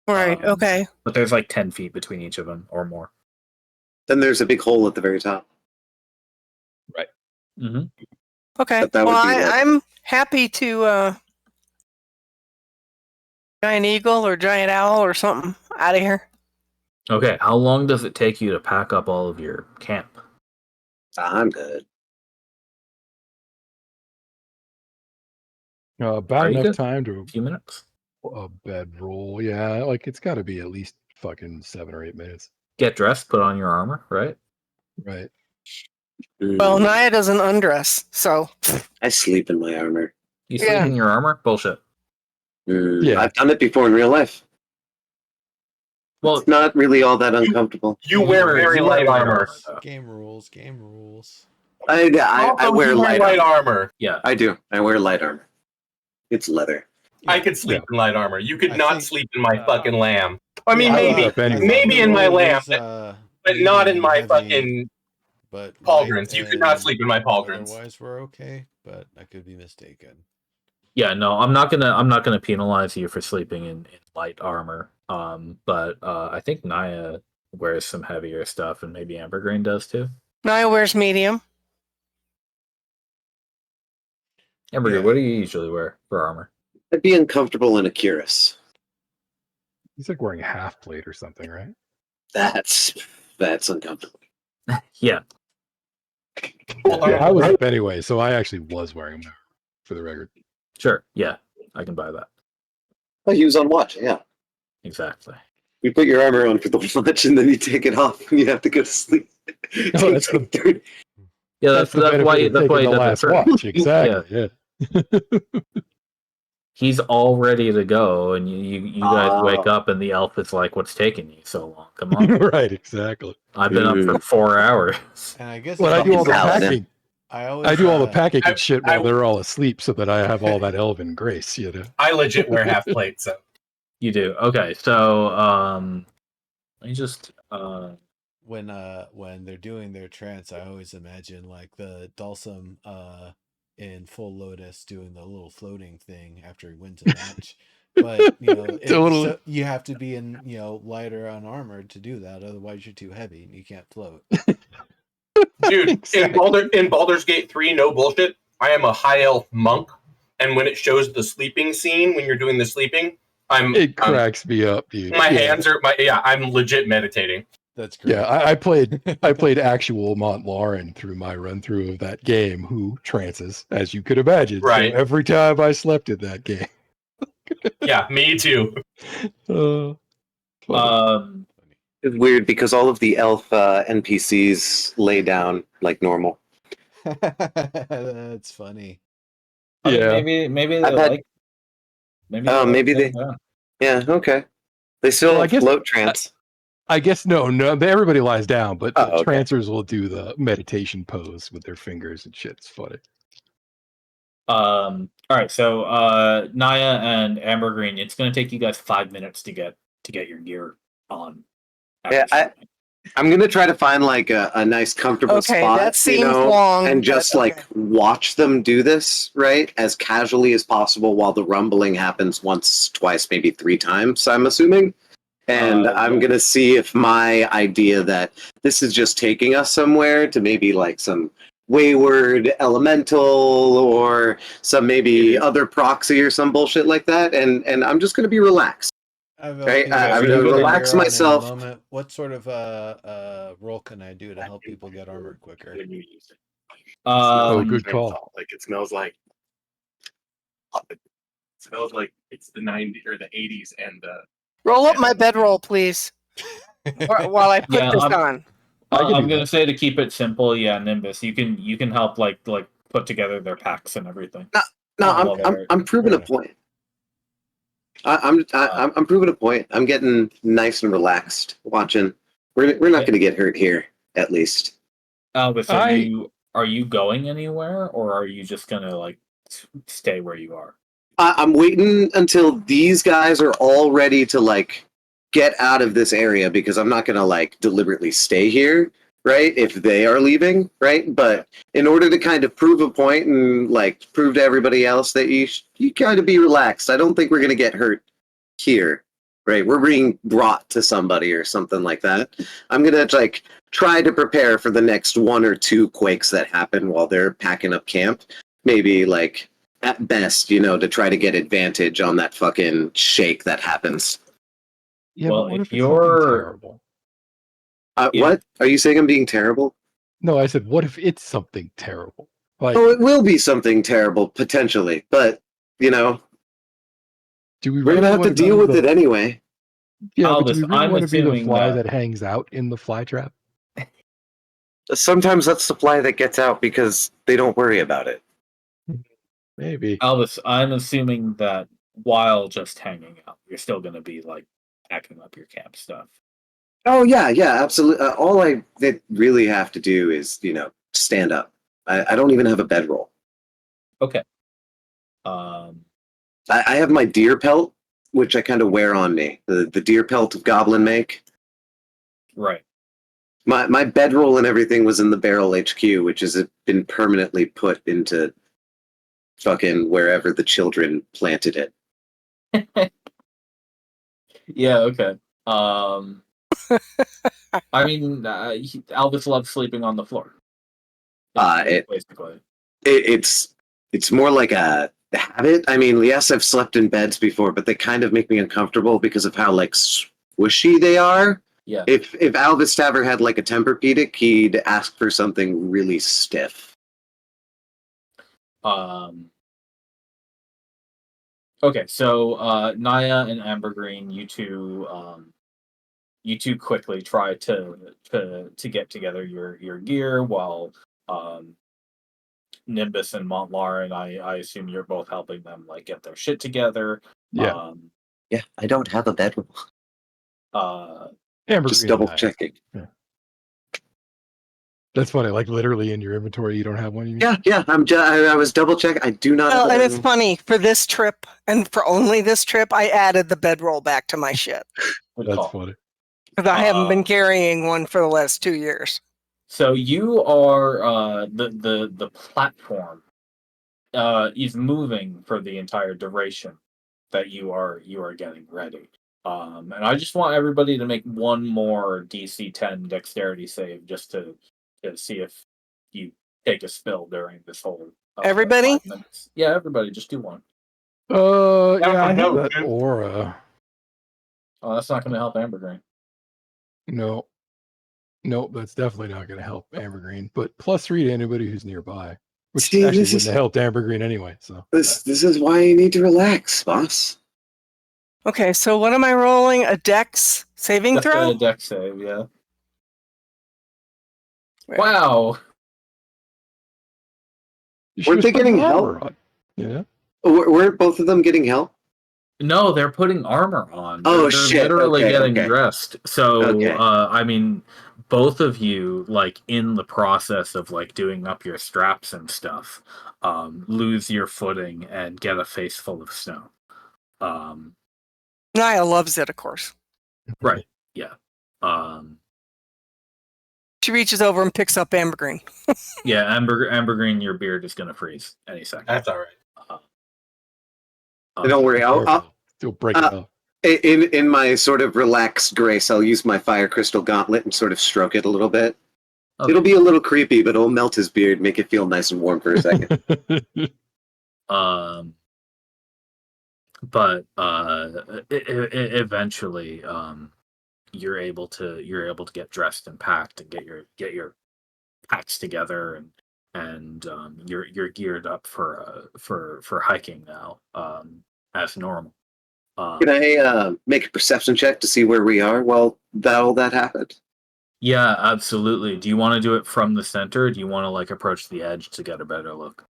Right. Okay. But there's like 10 feet between each of them or more. Then there's a big hole at the very top. Right. Mm-hmm. Okay. But that would Well, be like- I'm happy to giant eagle or giant owl or something out of here. Okay, how long does it take you to pack up all of your camp? I'm good. About Are you enough good? time A to few minutes? a bedroll. Yeah, like it's got to be at least fucking 7 or 8 minutes. Get dressed, put on your armor, right? Right. Well, Naya doesn't undress, so I sleep in my armor. You sleep Yeah. in your armor? Bullshit. Yeah. I've done it before in real life. Well, It's not really all that uncomfortable. You wear very light armor. though. Game rules. I wear light light armor. armor. Yeah. I do. I wear light armor. It's leather. I could sleep in light armor. You could I not think- sleep in my fucking lamb. I mean, Yeah, maybe, I think maybe the in my rule lamb, was, but not in medium my heavy, fucking but pauldrons. light You could not and sleep in my pauldrons. Otherwise, we're okay, but I could be mistaken. Yeah, no, I'm not gonna penalize you for sleeping in light armor. But I think Naya wears some heavier stuff, and maybe Ambergreen does too. Naya wears medium. Ambergreen, Yeah. what do you usually wear for armor? I'd be uncomfortable in a cuirass. He's like wearing a half plate or something, right? That's uncomfortable. Yeah. Well, Yeah, I was up anyway, so I actually was wearing them, for the record. Sure. Yeah, I can buy that. Oh, he was on watch. Yeah, Exactly. you put your armor on for the watch, and then you take it off, and you have to go to sleep. No, that's the Yeah, that's the that's benefit why of that's why taking he the does it last first. watch. Exactly. Yeah. He's all ready to go, and you guys wake Oh. up, and the elf is like, "What's taking you so long? Come on! Right. Exactly. I've been up for 4 hours." And I guess Well, I do all the Paladin. packing. I always I do all the packing I- and shit I- while they're all asleep, so that I have all that elven grace. You know. I legit wear half plate, so You do. Okay, so let me just when they're doing their trance, I always imagine like the Dalsum in Full Lotus doing the little floating thing after he wins a match. But Totally. so you have to be in lighter on armor to do that, otherwise you're too heavy and you can't float. dude, Exactly. in Baldur's Gate 3, no bullshit. I am a high elf monk, and when it shows the sleeping scene, when you're doing the sleeping, It cracks me up, dude. my hands are I'm legit meditating. That's great. Yeah, I played actual Mont Lauren through my run through of that game, who trances, as you could imagine. Right. So every time I slept in that game. Yeah, me too. Funny. It's weird because all of the elf NPCs lay down like normal. That's funny. I mean, Yeah. maybe they I've had- like. Maybe Oh, like maybe staying they- down. Yeah, okay. They still Well, I guess- float trance. I guess no, everybody lies down, but the Oh, okay. trancers will do the meditation pose with their fingers and shit. It's funny. All right, so Naya and Ambergreen, it's going to take you guys 5 minutes to get your gear on. Yeah, I'm gonna try to find like a nice comfortable Okay, spot, that seems long, and but just okay. like watch them do this, right? As casually as possible while the rumbling happens once, twice, maybe 3 times, I'm assuming. And I'm yeah. gonna see if my idea that this is just taking us somewhere to maybe like some wayward elemental or some maybe other proxy or some bullshit like that, and I'm just gonna be relaxed. I'm Right, gonna I'm jump gonna in relax here on in a myself. moment. What sort of role can I do to help people get armored quicker? Good call. Like it smells like it's the 90s or the 80s, and Roll up my bedroll, please, while I put Yeah, this on. I can I'm do going to that. say to keep it simple. Yeah, Nimbus, you can help like put together their packs and everything. No, I'm proving a Fair point. I'm proving a point. I'm getting nice and relaxed watching. We're not going to get hurt here, at least. Albus, are you going anywhere, or are you just going to like stay where you are? I'm waiting until these guys are all ready to like get out of this area because I'm not going to like deliberately stay here, right? If they are leaving, right? But in order to kind of prove a point and like prove to everybody else that you kind of be relaxed. I don't think we're going to get hurt here, right? We're being brought to somebody or something like that. I'm going to like try to prepare for the next 1 or 2 quakes that happen while they're packing up camp. Maybe like at best, to try to get advantage on that fucking shake that happens. Yeah, Well, but what if if it's something you're- terrible? Yeah. What? Are you saying I'm being terrible? No, I said, what if it's something terrible? Like, Oh, it will be something terrible, potentially. But, do we we're really going to have want to deal be with the- it anyway. Yeah, but Albus, do we really I'm want to be the assuming fly that- that hangs out in the fly trap? Sometimes that's the fly that gets out because they don't worry about it. Maybe. Albus, I'm assuming that while just hanging out, you're still going to be like packing up your camp stuff. Oh, yeah, absolutely. All they really have to do is, stand up. I don't even have a bedroll. Okay. I have my deer pelt, which I kind of wear on me. The deer pelt of Goblin make. Right. My bedroll and everything was in the Barrel HQ, which has been permanently put into fucking wherever the children planted it. Yeah. Okay. I mean, Albus loves sleeping on the floor. Basically. It's more like a habit. I mean, yes, I've slept in beds before, but they kind of make me uncomfortable because of how like squishy they are. Yeah. If Albus Taver had like a Tempur-Pedic, he'd ask for something really stiff. Okay, so Naya and Ambergreen, you two quickly try to get together your gear while Nimbus and Montlarin, I assume you're both helping them like get their shit together. Yeah. Yeah, I don't have a bedroll. Just double checking. Yeah. That's funny. Like literally in your inventory, you don't have one. You mean? Yeah. I was double checking. I do not. Well, and it's funny for this trip, and for only this trip, I added the bedroll back to my shit That's funny. because I haven't been carrying one for the last 2 years. So you are the platform is moving for the entire duration that you are getting ready. And I just want everybody to make one more DC 10 dexterity save just to see if you take a spill during this whole Everybody? 5 minutes. Yeah, everybody, just do one. Yeah, I have that aura. Oh, that's not going to help Ambergreen. No. Nope, that's definitely not going to help Ambergreen. But +3 to anybody who's nearby, which See, actually this wouldn't is- have helped Ambergreen anyway. So This is why you need to relax, boss. Okay, so what am I rolling? A dex saving That's throw? a dex save, yeah. Wow. you Weren't should they put getting armor help? on. Yeah. Weren't both of them getting help? No, they're putting armor on. Oh, They're shit. literally Okay, getting okay. dressed. So, Okay. I mean, both of you, like in the process of like doing up your straps and stuff, lose your footing and get a face full of snow. Naya loves it, of course. Right. Yeah. She reaches over and picks up Ambergreen. Yeah. Ambergreen, your beard is gonna freeze any second. That's all right. Don't worry. You'll break it up. In my sort of relaxed grace, I'll use my fire crystal gauntlet and sort of stroke it a little bit. Okay. It'll be a little creepy, but it'll melt his beard, make it feel nice and warm for a second. But eventually, you're able to get dressed and packed and get your packs together and you're geared up for hiking now, as normal. Can I make a perception check to see where we are while all that happened? Yeah, absolutely. Do you want to do it from the center? Or do you want to like approach the edge to get a better look?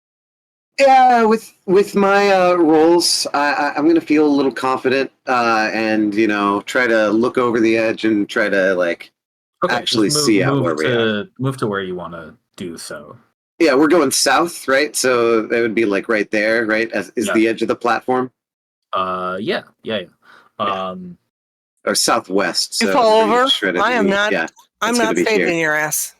Yeah, with my rolls, I'm gonna feel a little confident, and try to look over the edge and try to like actually just see out where we are. Move to where you want to do so. Yeah, we're going south, right? So that would be like right there, right? Is the edge of the platform? Yeah. Or southwest. You So fall over? shredded I am meat. not. Yeah, I'm it's not gonna be saving here. your ass.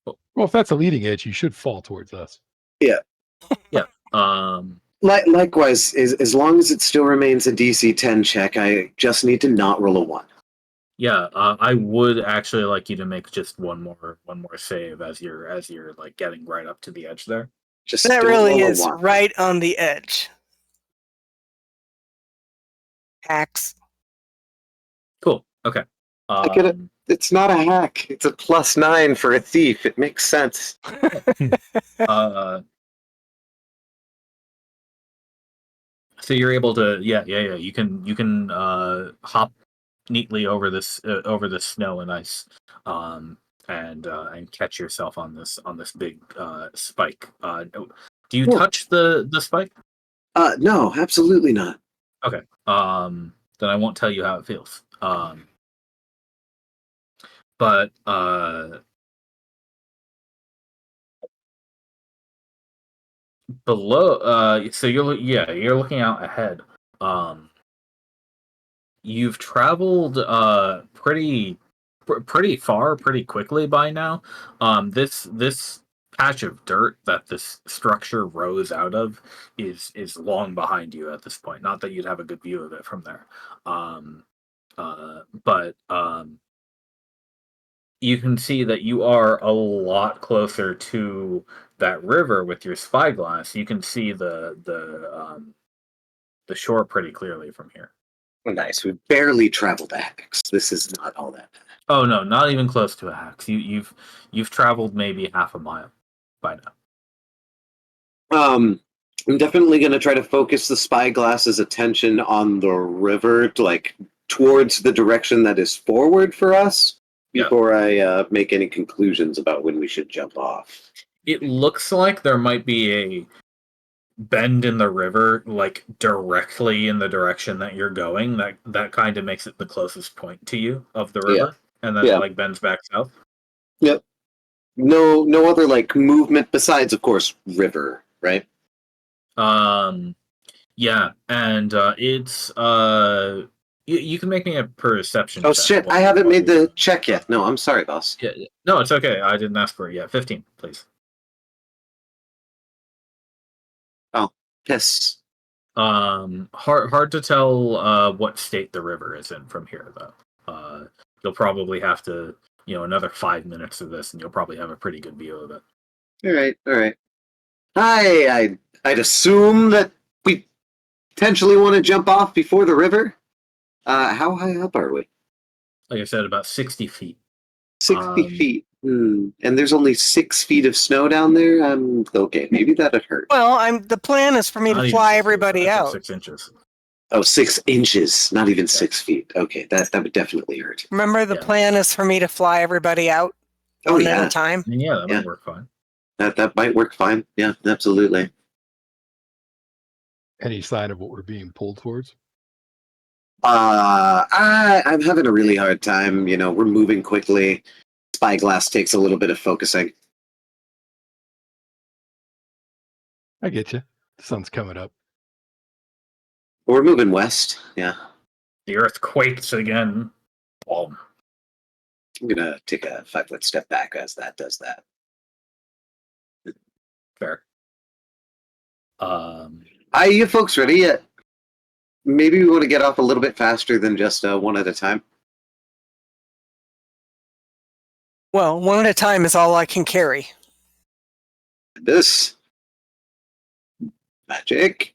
Well, if that's a leading edge, you should fall towards us. Yeah. Yeah. Likewise, as long as it still remains a DC 10 check, I just need to not roll a 1. Yeah, I would actually like you to make just one more save as you're like getting right up to the edge there. Just That don't really roll a is 1. right on the edge. Hacks. Cool. Okay. I get it. It's not a hack. It's a +9 for a thief. It makes sense. So you're able to you can hop neatly over this snow and ice, and catch yourself on this big spike. Do you Cool. touch the spike? No, absolutely not. Okay. Then I won't tell you how it feels. But below. So you're looking out ahead. You've traveled pretty far, pretty quickly by now. This patch of dirt that this structure rose out of is long behind you at this point. Not that you'd have a good view of it from there. But you can see that you are a lot closer to that river with your spyglass. You can see the shore pretty clearly from here. Nice. We barely traveled a hex. This is not all that bad. Oh no, not even close to a hex. You've traveled maybe half a mile by now. I'm definitely going to try to focus the spyglass's attention on the river, towards the direction that is forward for us, before I make any conclusions about when we should jump off. It looks like there might be a bend in the river, like directly in the direction that you're going. That kind of makes it the closest point to you of the river, and then it bends back south. Yep. No other movement besides, of course, river, right? Yeah, and it's you can make me a perception Oh check. shit! I haven't made the check yet. No, I'm sorry, boss. Yeah, no, it's okay. I didn't ask for it yet. 15, please. Oh, piss. Hard to tell what state the river is in from here, though. You'll probably have to, another 5 minutes of this, and you'll probably have a pretty good view of it. All right. I'd assume that we potentially want to jump off before the river. How high up are we? Like I said, about 60 feet. 60 feet. And there's only 6 feet of snow down there. Okay, maybe that'd hurt. Well, the plan is for me to fly everybody out. 6 inches. Oh, 6 inches, not even 6 feet. Okay, that would definitely hurt. Remember, the plan is for me to fly everybody out one at a time. Yeah, that might work fine. That might work fine. Yeah, absolutely. Any sign of what we're being pulled towards? I'm having a really hard time. We're moving quickly. Spyglass takes a little bit of focusing. I get you. The sun's coming up. We're moving west. Yeah. The earth quakes again. Boom. I'm gonna take a 5-foot step back as that does that. Fair. Are you folks ready yet? Maybe we want to get off a little bit faster than just one at a time. Well, one at a time is all I can carry. This magic.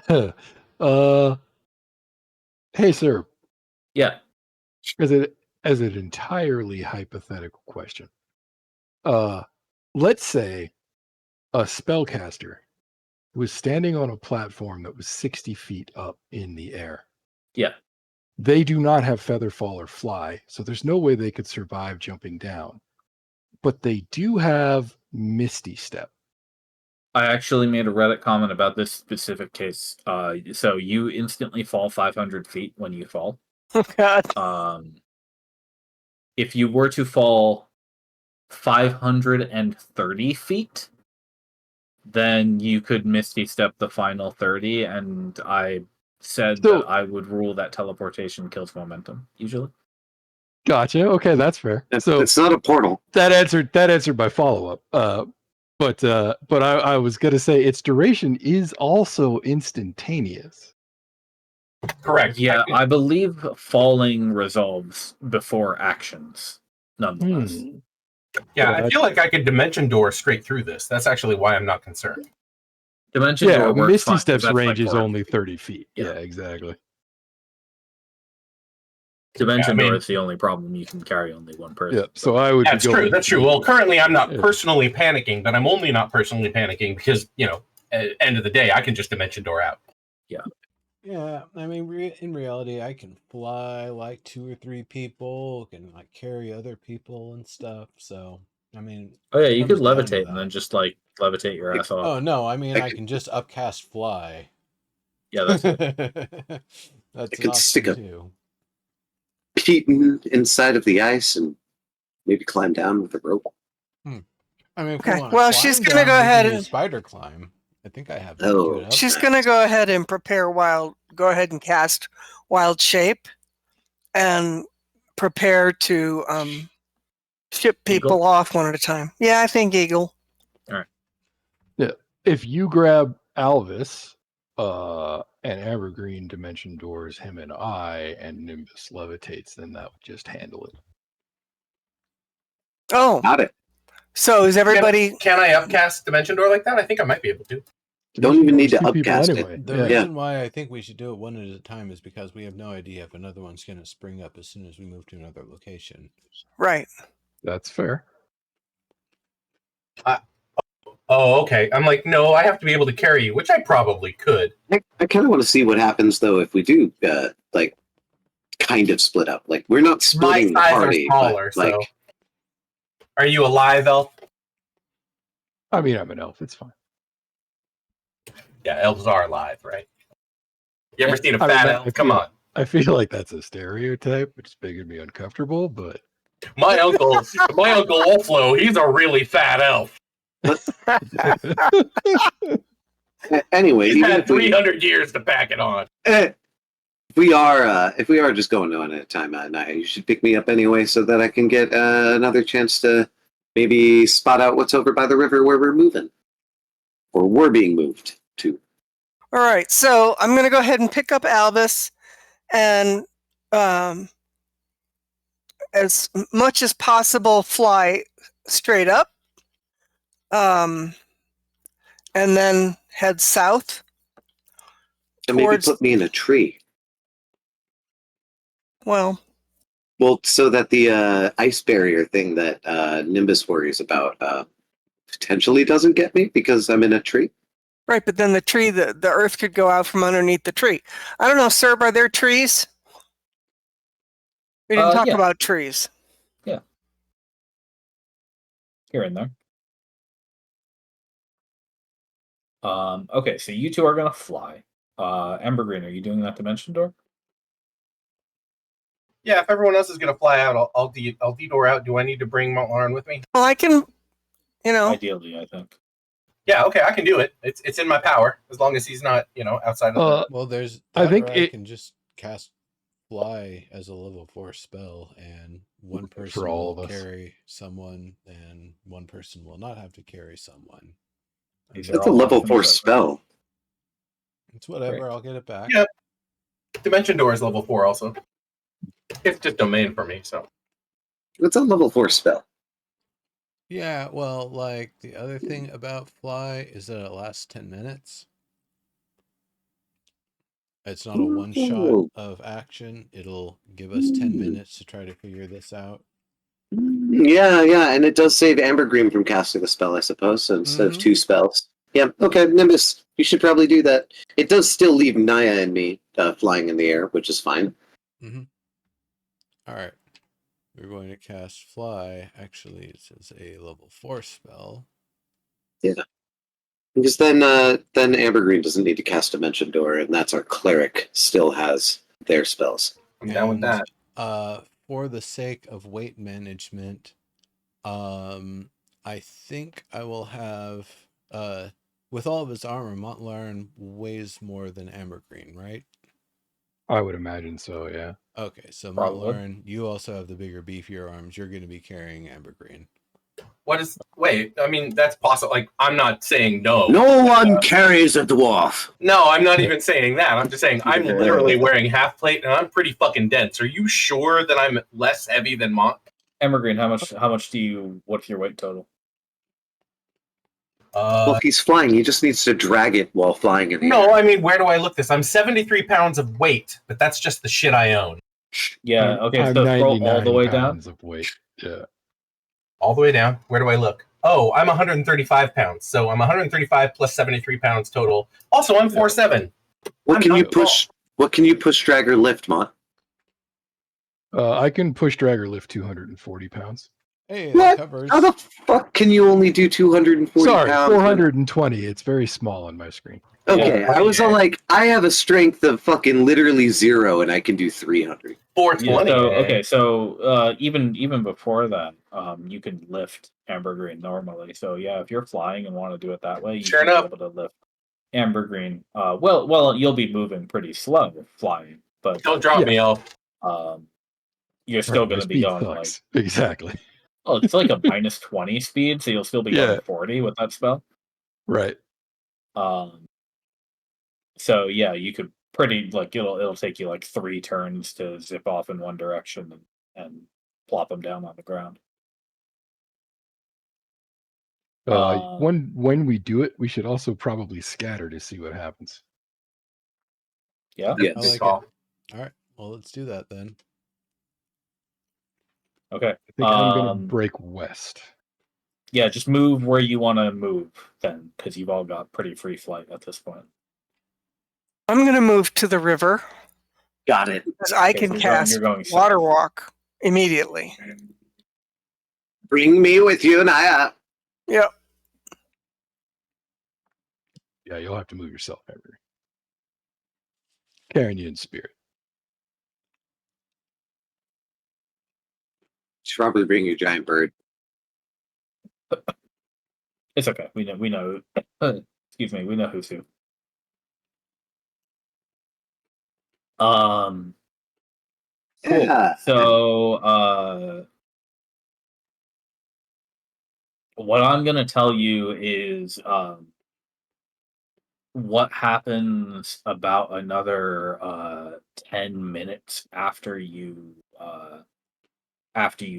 Hey, sir. Yeah. As an entirely hypothetical question. Let's say a spellcaster was standing on a platform that was 60 feet up in the air. Yeah. They do not have feather fall or fly, so there's no way they could survive jumping down. But they do have Misty Step. I actually made a Reddit comment about this specific case. So you instantly fall 500 feet when you fall. Oh, God. If you were to fall 530 feet, then you could Misty Step the final 30, and I said that I would rule that teleportation kills momentum, usually. Gotcha. Okay, that's fair. So it's not a portal. That answered my follow-up. But I was gonna say its duration is also instantaneous. Correct. Yeah, I believe falling resolves before actions, nonetheless. Yeah, I feel like I could dimension door straight through this. That's actually why I'm not concerned. Dimension door works Misty fine, Step's range like is only 30 feet. Yeah, exactly. Dimension door is the only problem. You can carry only one person. Yeah, so I would. That's true. That's true. Well, currently I'm not personally panicking, but I'm only not personally panicking because at the end of the day, I can just dimension door out. Yeah. Yeah, I mean, in reality, I can fly like 2 or 3 people, can carry other people and stuff. So, I mean, oh yeah, you could levitate and then just levitate your ass off. Oh no, I mean, I can just upcast fly. Yeah, that's I can stick a feet inside of the ice and maybe climb down with a rope. I mean, if Okay, we want well, to she's climb gonna down, go we ahead can use and- spider climb. I think I have that Oh. queued up. She's Nice. going to go ahead and prepare go ahead and cast Wild Shape and prepare to ship people Eagle? off one at a time. Yeah, I think Eagle. If you grab Alvis, and Evergreen Dimension Doors him and I, and Nimbus levitates, then that would just handle it. Oh, Got it. so is everybody? Can I upcast Dimension Door like that? I think I might be able to. Don't even need to Two people upcast it. anyway. The Yeah. reason why I think we should do it one at a time is because we have no idea if another one's going to spring up as soon as we move to another location. Right. That's fair. Oh, okay. I'm like, no, I have to be able to carry you, which I probably could. I kind of want to see what happens though if we do like kind of split up. Like we're not splitting the My size party, are smaller, but like so. Are you a live elf? I mean, I'm an elf. It's fine. Yeah, elves are alive, right? You ever seen a I mean, fat I elf? Come feel- on. I feel like that's a stereotype, which is making me uncomfortable, but My uncle Olflo, he's a really fat elf. anyway, He's even had if we, 300 years to pack it on. if we are just going one at a time, Naya, you should pick me up anyway so that I can get another chance to maybe spot out what's over by the river where we're moving, or we're being moved to. All right. So I'm going to go ahead and pick up Albus, and as much as possible, fly straight up, and then head south. And maybe Towards- put me in a tree. Well, Well, so that the ice barrier thing that Nimbus worries about potentially doesn't get me because I'm in a tree. right, but then the tree, the earth could go out from underneath the tree. I don't know, sir, are there trees? We didn't talk Yeah. about trees. Here and there. Okay, so you two are gonna fly. Embergreen, are you doing that dimension door? Yeah, if everyone else is going to fly out, I'll detour out. Do I need to bring Mount Lauren with me? Well, I can, Ideally, I think. Yeah, okay, I can do it. It's in my power as long as he's not, outside of Well, there's. I think I it- can just cast fly as a level 4 spell, and one For person all will of us. carry someone, and one person will not have to carry someone. These are That's a all level options 4 that- spell. It's whatever. Great. I'll get it back. Yeah. Dimension Door is level 4 also. It's just domain for me, so. It's a level 4 spell. Yeah, well, like the other thing about fly is that it lasts 10 minutes. It's not a one shot Ooh. of action. It'll give us 10 minutes to try to figure this out. Yeah, and it does save Ambergreen from casting the spell, I suppose, so instead of Mhm. 2 spells. Yeah, okay, Nimbus, you should probably do that. It does still leave Naya and me flying in the air, which is fine. All right. We're going to cast fly. Actually, it says a level 4 spell. Because then Ambergreen doesn't need to cast Dimension Door, and that's our cleric still has their spells. I'm down with And, that. For the sake of weight management, I think I will have with all of his armor, Montlarn weighs more than Ambergreen, right? I would imagine so, yeah. Okay, so Probably. Montlarn, you also have the bigger, beefier arms. You're going to be carrying Ambergreen. Wait, I mean, that's possible. Like, I'm not saying no. No one carries a dwarf. No, I'm not even saying that. I'm just saying I'm literally wearing half plate and I'm pretty fucking dense. Are you sure that I'm less heavy than Mont? Embergreen, what's your weight total? Well, if he's flying, he just needs to drag it while flying in the air. No, I mean, where do I look this? I'm 73 pounds of weight, but that's just the shit I own. Yeah, okay, I'm so scroll all 99 the way down. pounds of weight. Yeah. All the way down. Where do I look? Oh, I'm 135 pounds. So I'm 135 plus 73 pounds total. Also, I'm 4'7". What I'm can you not push? What can you push, drag, or lift, Mont? I can push, drag, or lift 240 pounds. Hey, What? that covers. How the fuck can you only do 240 Sorry, pounds? 420. It's very small on my screen. Okay, Yeah. I was all like, I have a strength of fucking literally 0, and I can do 300. 420. So eh? okay, so even before that, you can lift ambergreen normally. So yeah, if you're flying and want to do it that way, you Sure should be enough. able to lift ambergreen. Well, you'll be moving pretty slow flying, but Don't drop Yeah. me off. you're still Right, going my to be speed going sucks. Exactly. well, it's like a minus 20 speed, so you'll still be Yeah. going 40 with that spell. Right. So yeah, you could pretty like it'll take you like 3 turns to zip off in one direction and plop them down on the ground. When we do it, we should also probably scatter to see what happens. Yeah. Yes. I like it. All right. Well, let's do that then. Okay. I think I'm gonna break west. Yeah, just move where you want to move then, because you've all got pretty free flight at this point. I'm going to move to the river Got it. because I Okay, can so cast you're going south. Water Walk immediately. Bring me with you, Naya. Yep. Yeah, you'll have to move yourself, Henry. Carrying you in spirit. Should probably bring your giant bird. It's okay. We know. Excuse me. We know who's who. Cool. Yeah. So, what I'm gonna tell you is, what happens about another 10 minutes after you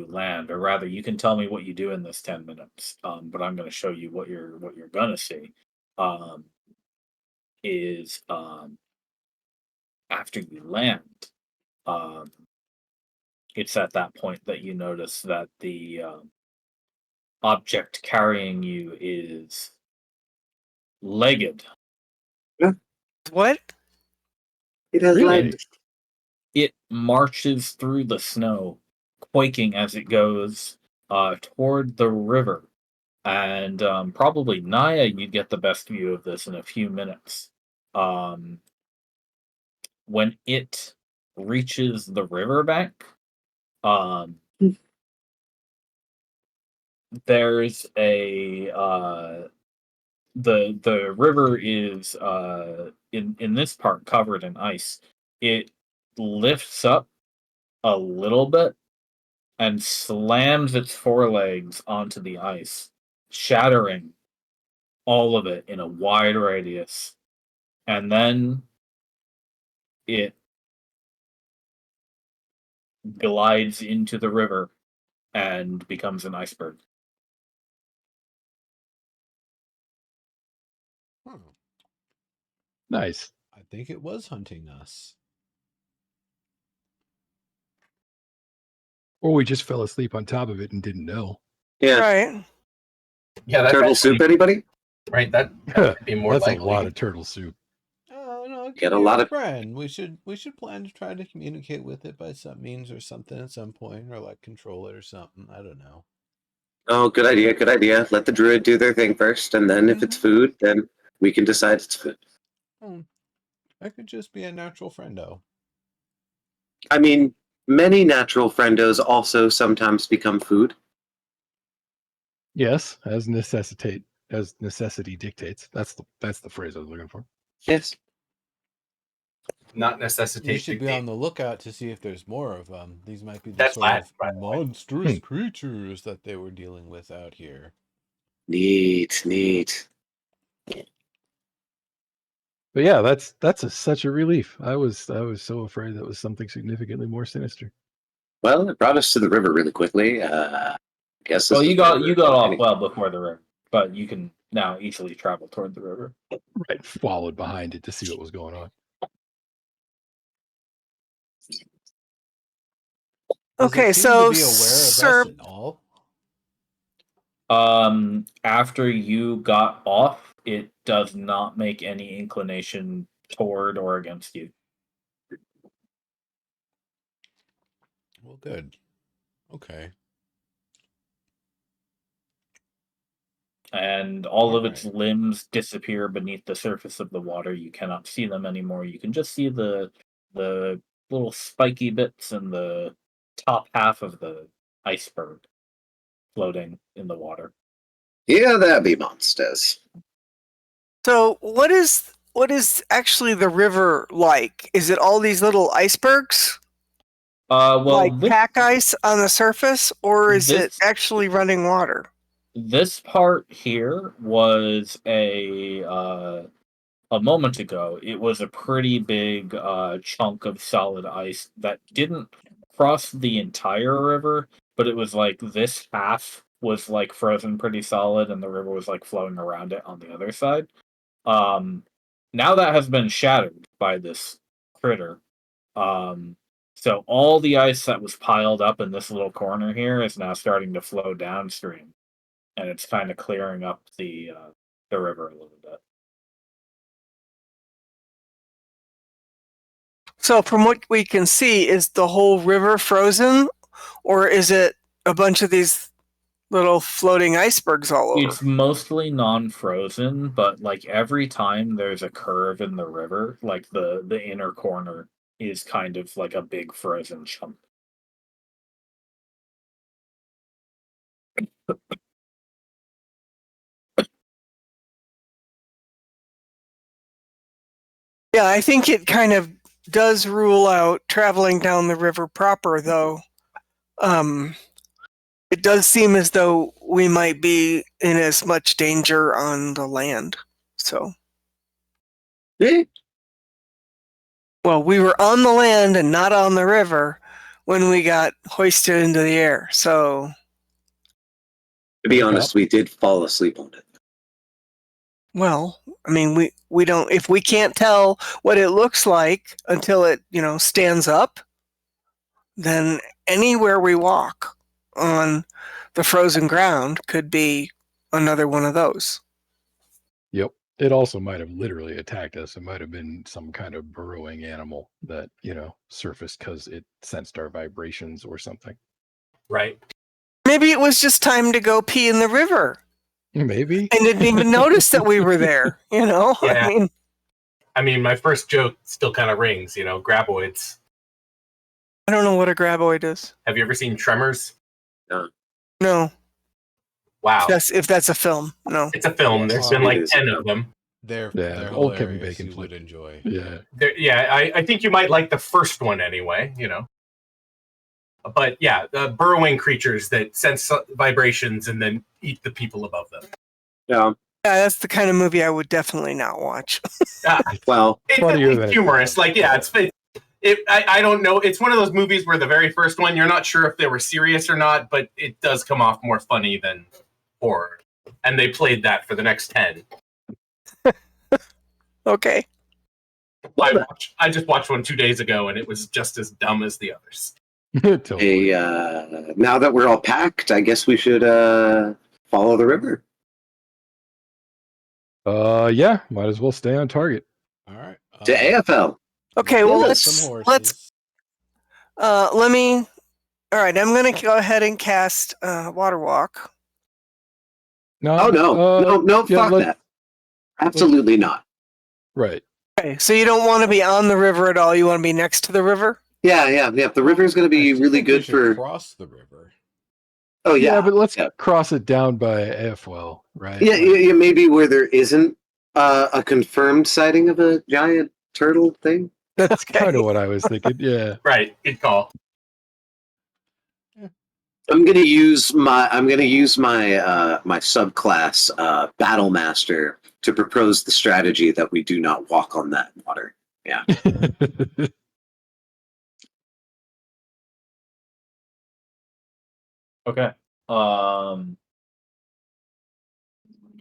land, or rather, you can tell me what you do in this 10 minutes. But I'm gonna show you what you're gonna see. Is after you land, it's at that point that you notice that the object carrying you is legged. What? It has Really? legs. It marches through the snow, quaking as it goes toward the river. And probably Naya, you'd get the best view of this in a few minutes. When it reaches the riverbank, there's a the river is in this part covered in ice. It lifts up a little bit and slams its forelegs onto the ice, shattering all of it in a wide radius. And then it glides into the river and becomes an iceberg. Hmm. Nice. I think it was hunting us. Or we just fell asleep on top of it and didn't know. Yeah. Right. Yeah, that's Turtle actually, soup, anybody? right. That would be more That's likely. a lot of turtle soup. Oh no, it Get could a be lot our of- friend. We should plan to try to communicate with it by some means or something at some point, or like control it or something. I don't know. Oh, good idea, good idea. Let the druid do their thing first, and then if it's food, then we can decide it's food. I could just be a natural friendo. I mean, many natural friendos also sometimes become food. Yes, as necessity dictates. That's the phrase I was looking for. Yes. Not You necessitate. should be on the lookout to see if there's more of them. These might be the That's sort Latin, of by the way. monstrous creatures that they were dealing with out here. Neat. But yeah, that's such a relief. I was so afraid that was something significantly more sinister. Well, it brought us to the river really quickly. Guess. Well, this you is got the you river. got off Anyway. well before the river, but you can now easily travel toward the river. Right, followed behind it to see what was going on. Does it Okay, seem so to be aware of Sir, us at all? After you got off, it does not make any inclination toward or against you. Well, good. Okay. and all of its Alright. limbs disappear beneath the surface of the water. You cannot see them anymore. You can just see the little spiky bits and the top half of the iceberg floating in the water. Yeah, that be monsters. So what is actually the river like? Is it all these little icebergs? Well, Like pack ice on the surface, or is it this actually running water? this part here was a moment ago. It was a pretty big chunk of solid ice that didn't cross the entire river, but it was like this half was like frozen pretty solid, and the river was like flowing around it on the other side. Um, Now that has been shattered by this critter. Um, so all the ice that was piled up in this little corner here is now starting to flow downstream, and it's kind of clearing up the river a little bit. So from what we can see, is the whole river frozen, or is it a bunch of these little floating icebergs all over? It's mostly non-frozen, but like every time there's a curve in the river, like the inner corner is kind of like a big frozen chunk. Yeah, I think it kind of does rule out traveling down the river proper, though. It does seem as though we might be in as much danger on the land. So, Eh, well, we were on the land and not on the river when we got hoisted into the air. So, to be Wake honest, up. we did fall asleep on it. well, I mean, we don't, if we can't tell what it looks like until it, stands up, then anywhere we walk on the frozen ground could be another one of those. Yep. It also might have literally attacked us. It might have been some kind of burrowing animal that, surfaced because it sensed our vibrations or something. Right. Maybe it was just time to go pee in the river Maybe. and didn't even notice that we were there, Yeah. I mean, My first joke still kind of rings, graboids. I don't know what a graboid is. Have you ever seen Tremors? No. Wow. If that's a film. No. It's a film. Yes. There's been It like is a 10 film. of them. They're old Kevin hilarious. Bacon You flick. would enjoy. Yeah. I think you might like the first one anyway, But yeah, the burrowing creatures that sense vibrations and then eat the people above them. Yeah. Yeah, that's the kind of movie I would definitely not watch. Well, It's Funnier at than least it humorous. Like, yeah, I don't know. It's one of those movies where the very first one, you're not sure if they were serious or not, but it does come off more funny than horror. And they played that for the next 10. Okay. I just watched one 2 days ago, and it was just as dumb as the others. Totally. now that we're all packed, I guess we should follow the river. Yeah, might as well stay on target. All right. To AFL. Okay, well Yes. Some horses. let's all right, I'm gonna go ahead and cast Water Walk. No. Oh no, yeah, fuck that. Absolutely not. Right. Okay, so you don't want to be on the river at all, you want to be next to the river? Yeah. The river's going to be I really think we good should for. cross the river. Oh yeah, but let's yeah. cross it down by AFL, right? Yeah, maybe where there isn't a confirmed sighting of a giant turtle thing. That's kind of what I was thinking. Yeah. Right. Good call. I'm gonna use my my subclass Battle Master to propose the strategy that we do not walk on that water. Yeah. Okay.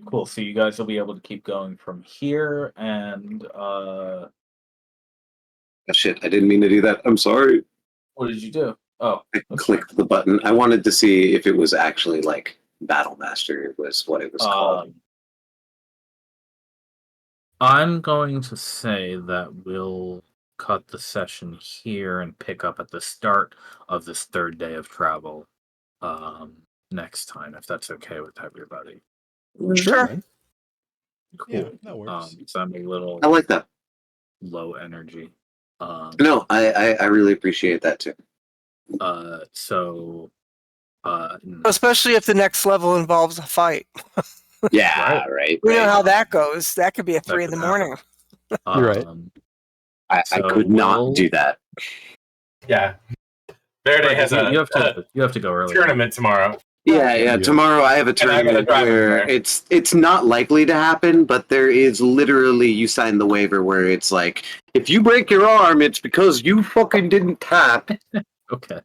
Cool. So you guys will be able to keep going from here, and Oh, shit, I didn't mean to do that. I'm sorry. what did you do? Oh, I that's clicked the button. I wanted to see if it was actually like Battle Master was what it was called. I'm going to say that we'll cut the session here and pick up at the start of this third day of travel next time, if that's okay with everybody. Sure. man. Cool. Yeah, that works. So I'm a little I like that. low energy. No, I really appreciate that too. So Especially if the next level involves a fight. Yeah, right. We know how that goes. That could be at That 3 in could the morning. You're right. I So could not do that. Yeah. Verde has you have to go early. tournament tomorrow. Yeah. Tomorrow I have a I gotta tournament drive him where there. it's not likely to happen, but there is literally you sign the waiver where it's like if you break your arm, it's because you fucking didn't tap. Okay.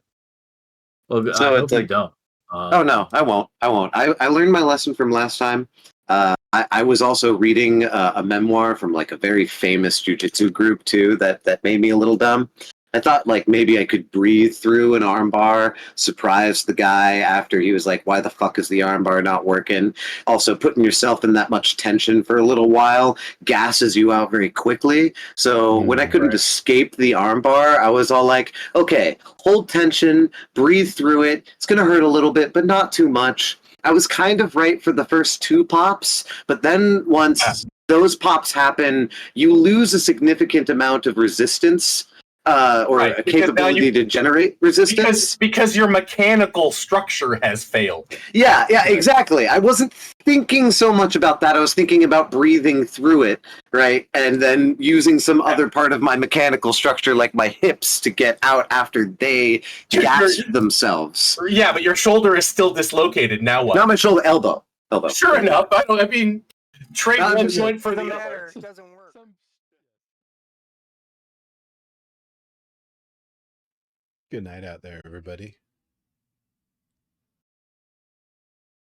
Well, So I it's hope you like- don't. Oh no, I won't. I learned my lesson from last time. I was also reading a memoir from like a very famous jujitsu group too that made me a little dumb. I thought like maybe I could breathe through an armbar, surprise the guy after he was like, "Why the fuck is the armbar not working?" Also, putting yourself in that much tension for a little while gasses you out very quickly. So when I couldn't escape the armbar, I was all like, "Okay, hold tension, breathe through it. It's gonna hurt a little bit, but not too much." I was kind of right for the first 2 pops, but then once those pops happen, you lose a significant amount of resistance. Or a capability to generate resistance. Because your mechanical structure has failed. Yeah, exactly. I wasn't thinking so much about that. I was thinking about breathing through it, right? And then using some other part of my mechanical structure, like my hips, to get out after they gas themselves. Yeah, but your shoulder is still dislocated. Now what? Not my shoulder, elbow. Sure enough. I mean, trade Not one just- joint for the Doesn't other. matter. It doesn't work. Good night out there, everybody.